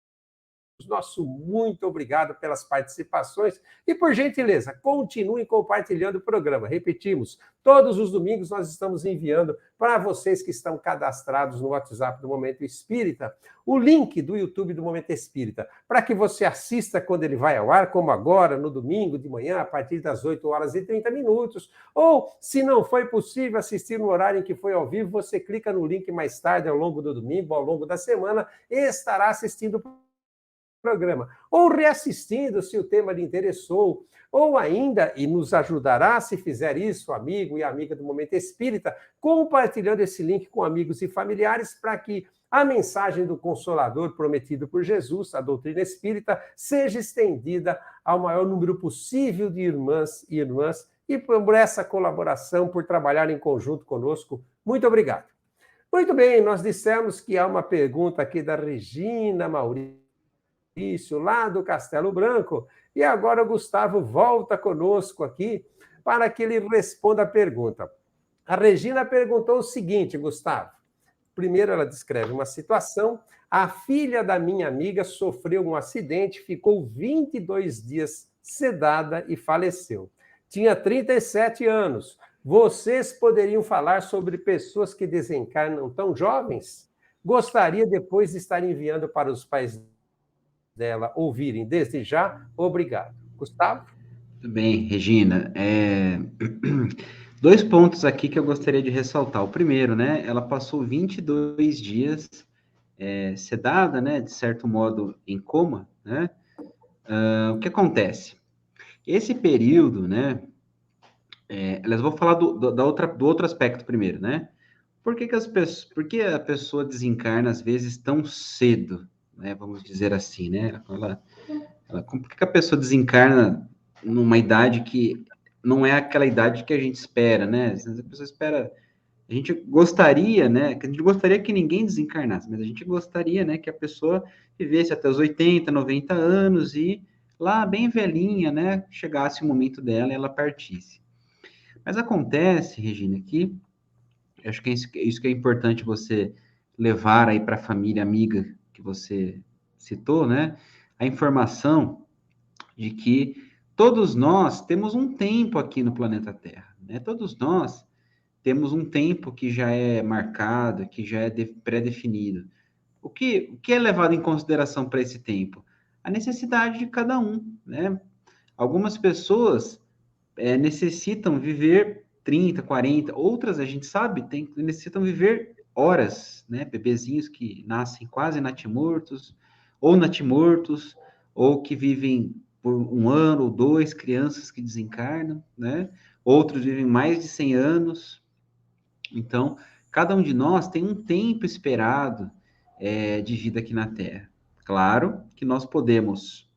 Nosso muito obrigado pelas participações e, por gentileza, continuem compartilhando o programa. Repetimos, todos os domingos nós estamos enviando para vocês que estão cadastrados no WhatsApp do Momento Espírita o link do YouTube do Momento Espírita, para que você assista quando ele vai ao ar, como agora, no domingo de manhã, a partir das 8h30, ou, se não foi possível assistir no horário em que foi ao vivo, você clica no link mais tarde, ao longo do domingo, ao longo da semana, e estará assistindo programa, ou reassistindo se o tema lhe interessou, ou ainda, e nos ajudará se fizer isso, amigo e amiga do Momento Espírita, compartilhando esse link com amigos e familiares para que a mensagem do Consolador prometido por Jesus, a doutrina espírita, seja estendida ao maior número possível de irmãs e irmãs, e por essa colaboração, por trabalhar em conjunto conosco. Muito obrigado. Muito bem, nós dissemos que há uma pergunta aqui da Regina Maurício, lá do Castelo Branco, e agora o Gustavo volta conosco aqui para que ele responda a pergunta. A Regina perguntou o seguinte, Gustavo. Primeiro ela descreve uma situação, a filha da minha amiga sofreu um acidente, ficou 22 dias sedada e faleceu. Tinha 37 anos. Vocês poderiam falar sobre pessoas que desencarnam tão jovens? Gostaria depois de estar enviando para os pais dela ouvirem desde já. Obrigado. Gustavo? Tudo bem, Regina. Dois pontos aqui que eu gostaria de ressaltar. O primeiro, né? Ela passou 22 dias sedada, né? De certo modo, em coma, né? O que acontece? Esse período, né? Elas vou falar do outro aspecto primeiro, né? Por que a pessoa desencarna, às vezes, tão cedo? Né, vamos dizer assim, né? Por que a pessoa desencarna numa idade que não é aquela idade que a gente espera, né? Às vezes a pessoa espera... A gente gostaria, né? A gente gostaria que ninguém desencarnasse, mas a gente gostaria, né? Que a pessoa vivesse até os 80, 90 anos e lá, bem velhinha, né? Chegasse o momento dela e ela partisse. Mas acontece, Regina, que acho que isso que é importante você levar aí para a família amiga que você citou, né? A informação de que todos nós temos um tempo aqui no planeta Terra, né? Todos nós temos um tempo que já é marcado, que já é pré-definido. O que é levado em consideração para esse tempo? a necessidade de cada um, né? Algumas pessoas necessitam viver 30, 40, outras, a gente sabe, necessitam viver horas, né? Bebezinhos que nascem quase natimortos, ou que vivem por 1 ano ou 2, crianças que desencarnam, né? Outros vivem mais de 100 anos. Então, cada um de nós tem um tempo esperado de vida aqui na Terra. Claro que nós podemos,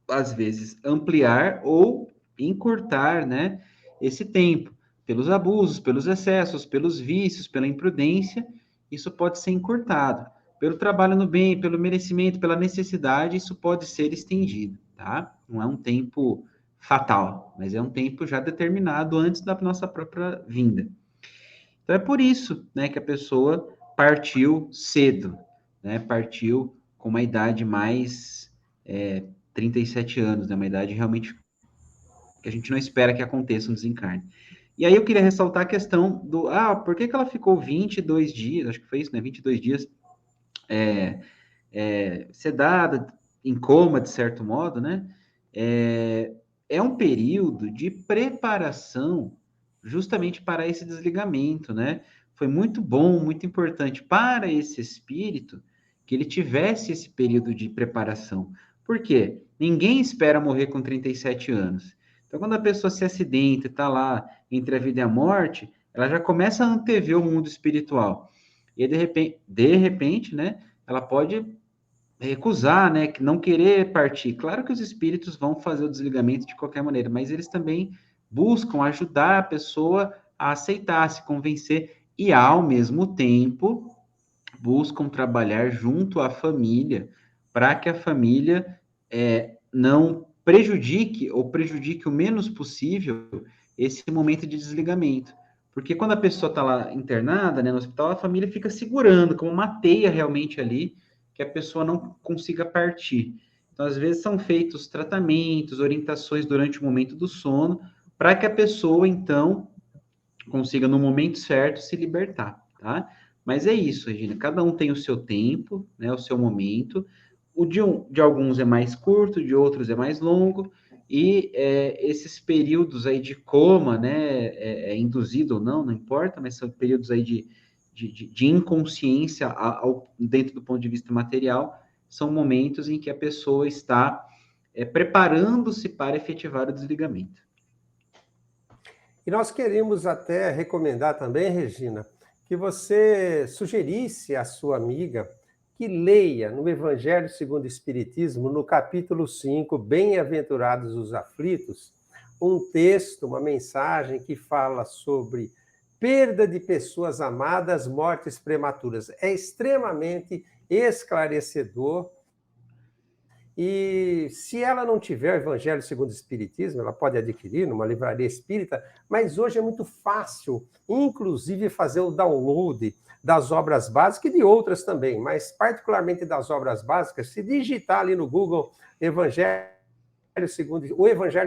às vezes, ampliar ou encurtar, né, esse tempo. Pelos abusos, pelos excessos, pelos vícios, pela imprudência, isso pode ser encurtado. Pelo trabalho no bem, pelo merecimento, pela necessidade, isso pode ser estendido, tá? Não é um tempo fatal, mas é um tempo já determinado antes da nossa própria vinda. Então é por isso, né, que a pessoa partiu cedo, né? Partiu com uma idade mais 37 anos, né? Uma idade realmente que a gente não espera que aconteça um desencarne. E aí eu queria ressaltar a questão do, por que ela ficou 22 dias, acho que foi isso, né? 22 dias sedada, em coma, de certo modo, né? É um período de preparação justamente para esse desligamento, né? Foi muito bom, muito importante para esse espírito que ele tivesse esse período de preparação. Por quê? Ninguém espera morrer com 37 anos. Então, quando a pessoa se acidenta e está lá entre a vida e a morte, ela já começa a antever o mundo espiritual. E, de repente, né, ela pode recusar, né, não querer partir. Claro que os espíritos vão fazer o desligamento de qualquer maneira, mas eles também buscam ajudar a pessoa a aceitar, a se convencer e, ao mesmo tempo, buscam trabalhar junto à família para que a família não prejudique ou prejudique o menos possível esse momento de desligamento. Porque quando a pessoa está lá internada, né, no hospital, a família fica segurando como uma teia realmente ali, que a pessoa não consiga partir. Então, às vezes, são feitos tratamentos, orientações durante o momento do sono, para que a pessoa, então, consiga, no momento certo, se libertar, tá? Mas é isso, Regina, cada um tem o seu tempo, né, o seu momento. O de alguns é mais curto, de outros é mais longo, e esses períodos aí de coma, né, induzido ou não importa, mas são períodos aí de inconsciência dentro do ponto de vista material, são momentos em que a pessoa está preparando-se para efetivar o desligamento. E nós queríamos até recomendar também, Regina, que você sugerisse à sua amiga que leia no Evangelho segundo o Espiritismo, no capítulo 5, Bem-aventurados os aflitos, um texto, uma mensagem que fala sobre perda de pessoas amadas, mortes prematuras. É extremamente esclarecedor. E se ela não tiver o Evangelho segundo o Espiritismo, ela pode adquirir numa livraria espírita, mas hoje é muito fácil, inclusive, fazer o download das obras básicas e de outras também, mas particularmente das obras básicas, se digitar ali no Google o Evangelho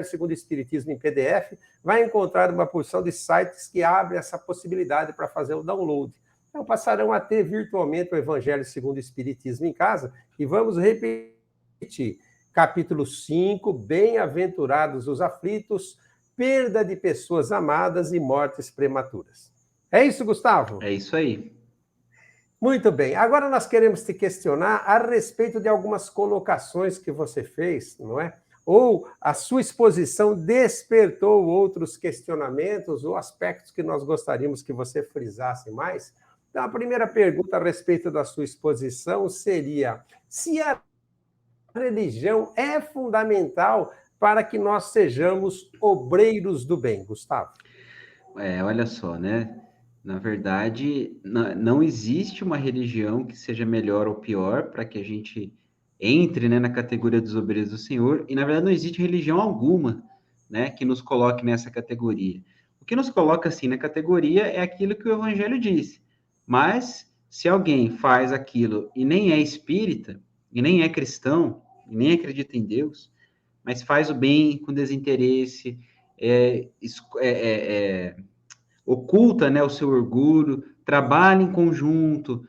segundo o Espiritismo em PDF, vai encontrar uma porção de sites que abrem essa possibilidade para fazer o download. Então, passarão a ter virtualmente o Evangelho segundo o Espiritismo em casa, e vamos repetir. Capítulo 5, Bem-aventurados os aflitos, perda de pessoas amadas e mortes prematuras. É isso, Gustavo? É isso aí. Muito bem. Agora nós queremos te questionar a respeito de algumas colocações que você fez, não é? Ou a sua exposição despertou outros questionamentos ou aspectos que nós gostaríamos que você frisasse mais. Então, a primeira pergunta a respeito da sua exposição seria: se a religião é fundamental para que nós sejamos obreiros do bem, Gustavo? Olha só, né? Na verdade, não existe uma religião que seja melhor ou pior para que a gente entre, né, na categoria dos obreiros do Senhor, e na verdade não existe religião alguma, né, que nos coloque nessa categoria. O que nos coloca assim na categoria é aquilo que o Evangelho diz. Mas se alguém faz aquilo e nem é espírita, e nem é cristão, e nem acredita em Deus, mas faz o bem com desinteresse, oculta, né, o seu orgulho, trabalha em conjunto,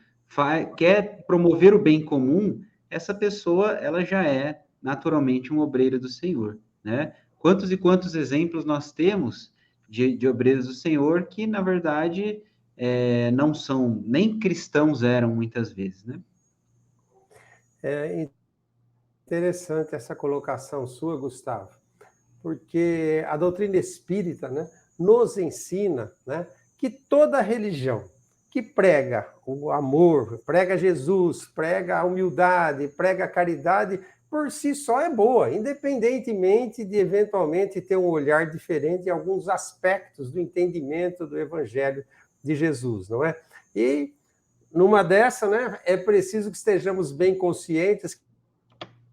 quer promover o bem comum, essa pessoa ela já é naturalmente um obreiro do Senhor, né? Quantos e quantos exemplos nós temos de obreiros do Senhor que, na verdade, não são, nem cristãos eram muitas vezes, né? É interessante essa colocação sua, Gustavo, porque a doutrina espírita, né, nos ensina, né, que toda religião que prega o amor, prega Jesus, prega a humildade, prega a caridade, por si só é boa, independentemente de eventualmente ter um olhar diferente em alguns aspectos do entendimento do Evangelho de Jesus, não é? E numa dessa, né, é preciso que estejamos bem conscientes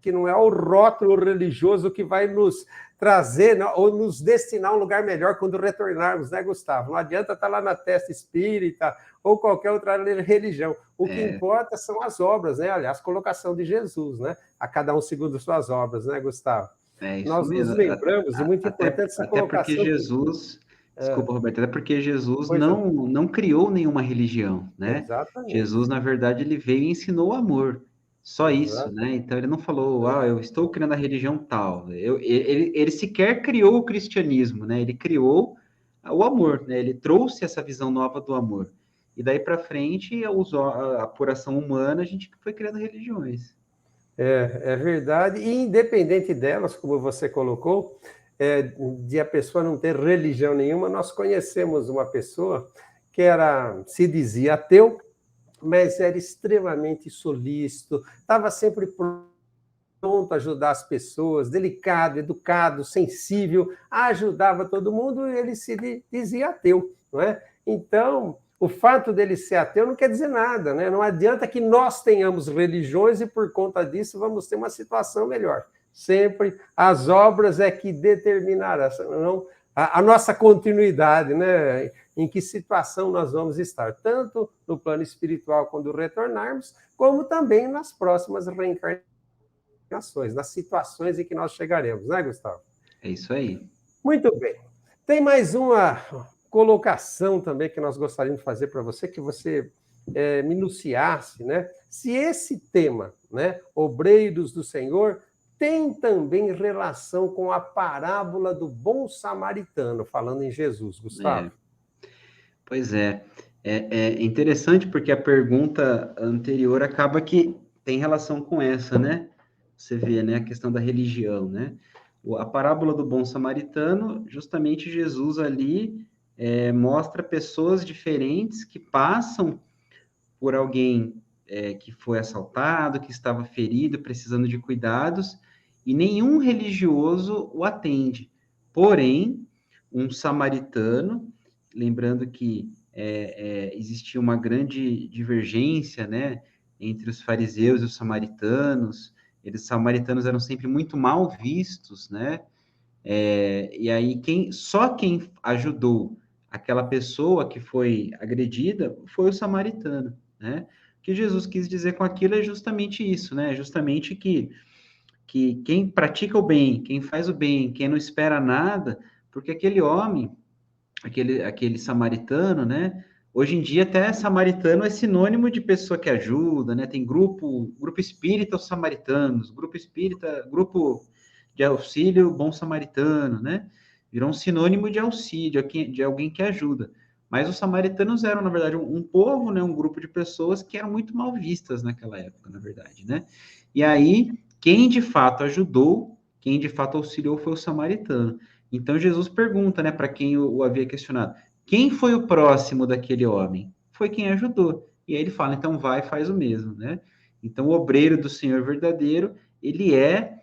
que não é o rótulo religioso que vai nos trazer, né, ou nos destinar a um lugar melhor quando retornarmos, né, Gustavo? Não adianta estar lá na testa espírita ou qualquer outra religião. O que importa são as obras, né? Aliás, a colocação de Jesus, né? A cada um segundo suas obras, né, Gustavo? É isso Nós nos mesmo. lembramos, e muito importante essa Até porque colocação. Jesus, desculpa, Roberto, até porque Jesus Pois não. não criou nenhuma religião, né? Exatamente. Jesus, na verdade, ele veio e ensinou o amor. Só isso, Exato. né? Então ele não falou, eu estou criando a religião tal. Ele sequer criou o cristianismo, né? Ele criou o amor, né? Ele trouxe essa visão nova do amor. E daí para frente, a apuração humana, a gente foi criando religiões. É verdade, e independente delas, como você colocou, de a pessoa não ter religião nenhuma, nós conhecemos uma pessoa que se dizia ateu, mas era extremamente solícito, estava sempre pronto a ajudar as pessoas, delicado, educado, sensível, ajudava todo mundo, e ele se dizia ateu, não é? Então, o fato dele ser ateu não quer dizer nada, né? Não adianta que nós tenhamos religiões e por conta disso vamos ter uma situação melhor. Sempre as obras é que determinarão a nossa continuidade, né? Em que situação nós vamos estar, tanto no plano espiritual quando retornarmos, como também nas próximas reencarnações, nas situações em que nós chegaremos, né, Gustavo? É isso aí. Muito bem. Tem mais uma colocação também que nós gostaríamos de fazer para você, que você minuciasse, né? Se esse tema, né, obreiros do Senhor, tem também relação com a parábola do bom samaritano, falando em Jesus, Gustavo. Pois é. É interessante porque a pergunta anterior acaba que tem relação com essa, né? Você vê, né, a questão da religião, né? A parábola do bom samaritano, justamente Jesus ali mostra pessoas diferentes que passam por alguém que foi assaltado, que estava ferido, precisando de cuidados, e nenhum religioso o atende. Porém, um samaritano, lembrando que existia uma grande divergência, né, entre os fariseus e os samaritanos. Os samaritanos eram sempre muito mal vistos, né? E aí só quem ajudou aquela pessoa que foi agredida foi o samaritano, né? O que Jesus quis dizer com aquilo é justamente isso, né? Justamente que quem pratica o bem, quem faz o bem, quem não espera nada, porque aquele homem, aquele samaritano, né? Hoje em dia até samaritano é sinônimo de pessoa que ajuda, né? Tem grupo espírita os samaritanos, grupo de auxílio bom samaritano, né? Virou um sinônimo de auxílio, de alguém que ajuda. Mas os samaritanos eram, na verdade, um povo, né? Um grupo de pessoas que eram muito mal vistas naquela época, na verdade, né? E aí, quem de fato ajudou, quem de fato auxiliou foi o samaritano. Então Jesus pergunta, né, para quem o havia questionado, quem foi o próximo daquele homem? Foi quem ajudou. E aí ele fala, então vai e faz o mesmo, né? Então o obreiro do Senhor verdadeiro, ele é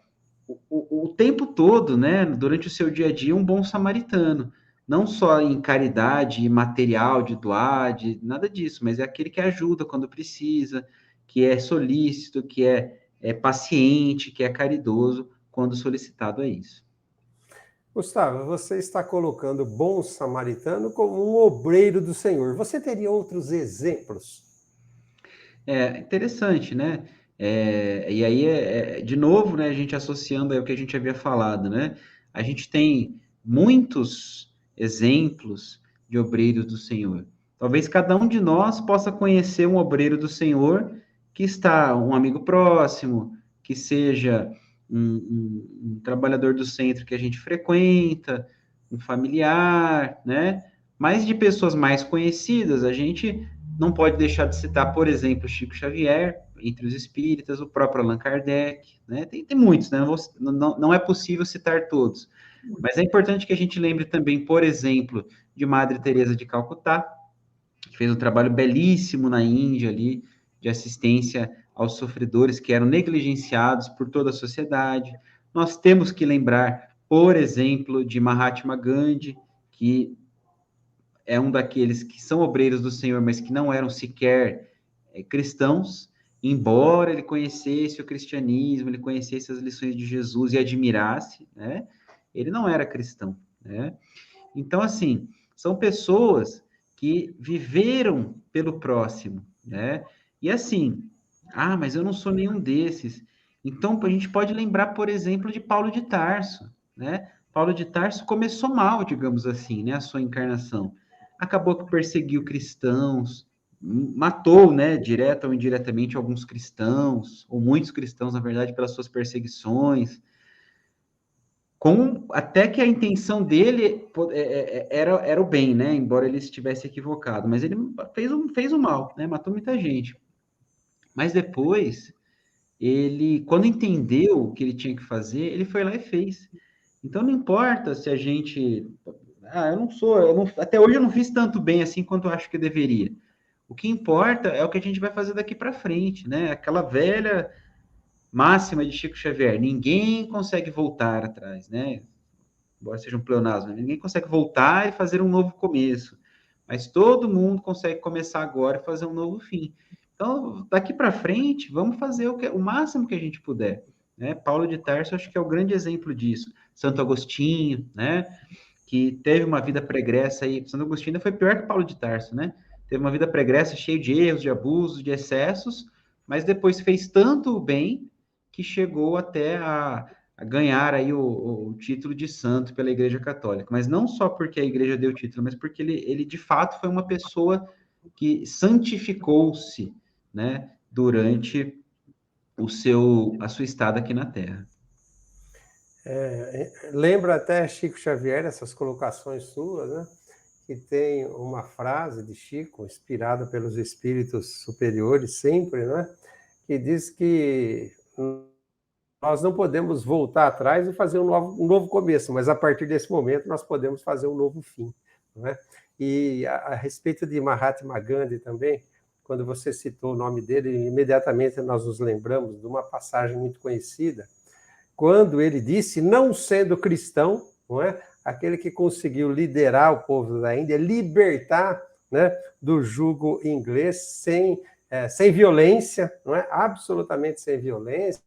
o tempo todo, né, durante o seu dia a dia, um bom samaritano. Não só em caridade material, de doar, de nada disso, mas é aquele que ajuda quando precisa, que é solícito, que é paciente, que é caridoso quando solicitado a isso. Gustavo, você está colocando o bom samaritano como um obreiro do Senhor. Você teria outros exemplos? É interessante, né? E aí, de novo, né, a gente associando aí o que a gente havia falado, né? A gente tem muitos exemplos de obreiros do Senhor. Talvez cada um de nós possa conhecer um obreiro do Senhor que está um amigo próximo, que seja um trabalhador do centro que a gente frequenta, um familiar, né? Mas de pessoas mais conhecidas, a gente não pode deixar de citar, por exemplo, Chico Xavier, entre os espíritas, o próprio Allan Kardec, né? Tem muitos, né? Não é possível citar todos. Mas é importante que a gente lembre também, por exemplo, de Madre Teresa de Calcutá, que fez um trabalho belíssimo na Índia ali, de assistência aos sofredores que eram negligenciados por toda a sociedade. Nós temos que lembrar, por exemplo, de Mahatma Gandhi, que é um daqueles que são obreiros do Senhor, mas que não eram sequer cristãos, embora ele conhecesse o cristianismo, ele conhecesse as lições de Jesus e admirasse, né? Ele não era cristão, né? Então, assim, são pessoas que viveram pelo próximo, né? E assim, mas eu não sou nenhum desses. Então, a gente pode lembrar, por exemplo, de Paulo de Tarso, né? Paulo de Tarso começou mal, digamos assim, né? A sua encarnação. Acabou que perseguiu cristãos, matou, né, direta ou indiretamente, alguns cristãos, ou muitos cristãos, na verdade, pelas suas perseguições, até que a intenção dele era o bem, né? Embora ele estivesse equivocado, mas ele fez o mal, né? Matou muita gente. Mas depois, quando entendeu o que ele tinha que fazer, ele foi lá e fez. Então não importa se a gente, até hoje eu não fiz tanto bem assim quanto eu acho que deveria. O que importa é o que a gente vai fazer daqui para frente, né? Aquela velha máxima de Chico Xavier: ninguém consegue voltar atrás, né? Embora seja um pleonasmo, ninguém consegue voltar e fazer um novo começo, mas todo mundo consegue começar agora e fazer um novo fim. Então, daqui para frente, vamos fazer o máximo que a gente puder, né? Paulo de Tarso, acho que é o grande exemplo disso. Santo Agostinho, né? Que teve uma vida pregressa aí. Santo Agostinho foi pior que Paulo de Tarso, né? Teve uma vida pregressa cheia de erros, de abusos, de excessos, mas depois fez tanto o bem que chegou até a ganhar aí o título de santo pela Igreja Católica. Mas não só porque a Igreja deu o título, mas porque ele de fato foi uma pessoa que santificou-se, né, durante a sua estada aqui na Terra. Lembra até Chico Xavier, essas colocações suas, né? Que tem uma frase de Chico, inspirada pelos espíritos superiores sempre, né? Que diz que nós não podemos voltar atrás e fazer um novo começo, mas a partir desse momento nós podemos fazer um novo fim, não é? E a respeito de Mahatma Gandhi também, quando você citou o nome dele, imediatamente nós nos lembramos de uma passagem muito conhecida, quando ele disse, não sendo cristão, não é? Aquele que conseguiu liderar o povo da Índia, libertar, né, do jugo inglês sem violência, não é? Absolutamente sem violência,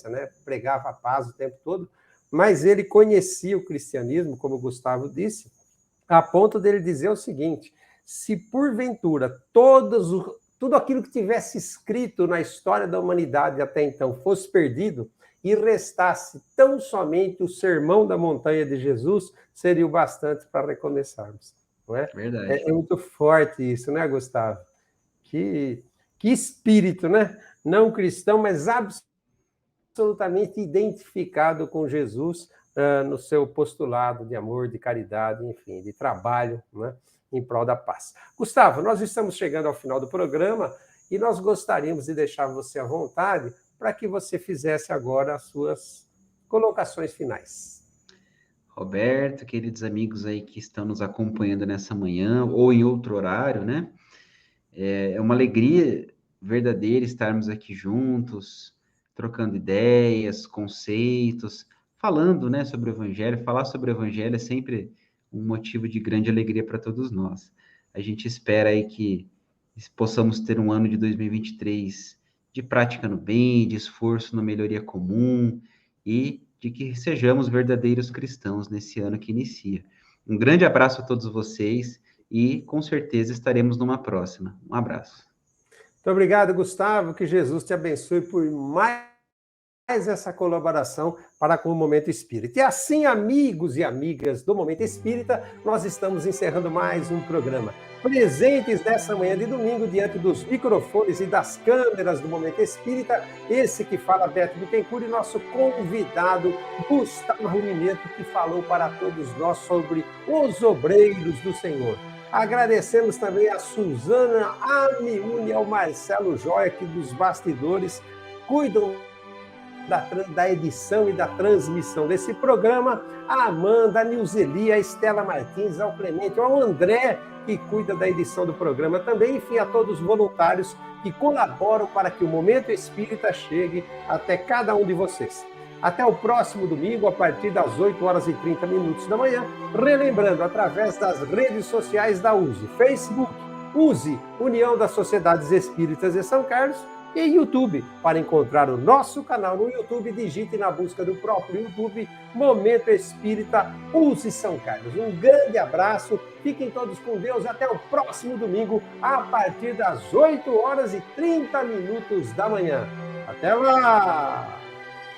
né? Pregava a paz o tempo todo, mas ele conhecia o cristianismo, como o Gustavo disse, a ponto dele dizer o seguinte: se porventura tudo aquilo que tivesse escrito na história da humanidade até então fosse perdido e restasse tão somente o sermão da montanha de Jesus, seria o bastante para recomeçarmos. Não é? Verdade. É muito forte isso, né, Gustavo? Que espírito, né? Não cristão, mas absolutamente identificado com Jesus no seu postulado de amor, de caridade, enfim, de trabalho, né, em prol da paz. Gustavo, nós estamos chegando ao final do programa e nós gostaríamos de deixar você à vontade para que você fizesse agora as suas colocações finais. Roberto, queridos amigos aí que estão nos acompanhando nessa manhã ou em outro horário, né? É uma alegria verdadeira estarmos aqui juntos, trocando ideias, conceitos, falando, né, sobre o Evangelho. Falar sobre o Evangelho é sempre um motivo de grande alegria para todos nós. A gente espera aí que possamos ter um ano de 2023 de prática no bem, de esforço na melhoria comum e de que sejamos verdadeiros cristãos nesse ano que inicia. Um grande abraço a todos vocês e com certeza estaremos numa próxima. Um abraço. Muito obrigado, Gustavo. Que Jesus te abençoe por mais essa colaboração para com o Momento Espírita. E assim, amigos e amigas do Momento Espírita, nós estamos encerrando mais um programa. Presentes nessa manhã de domingo, diante dos microfones e das câmeras do Momento Espírita, esse que fala, Beto Bittencourt, e nosso convidado, Gustavo Mineto, que falou para todos nós sobre os obreiros do Senhor. Agradecemos também a Suzana Amiuni e ao Marcelo Joia, que dos bastidores cuidam da edição e da transmissão desse programa, a Amanda, a Nilzeli, a Estela Martins, ao Clemente, ao André, que cuida da edição do programa também, enfim, a todos os voluntários que colaboram para que o Momento Espírita chegue até cada um de vocês. Até o próximo domingo, a partir das 8h30 da manhã, relembrando, através das redes sociais da USE, Facebook, USE, União das Sociedades Espíritas de São Carlos, e YouTube. Para encontrar o nosso canal no YouTube, digite na busca do próprio YouTube Momento Espírita USE São Carlos. Um grande abraço, fiquem todos com Deus, até o próximo domingo, a partir das 8h30 da manhã. Até lá!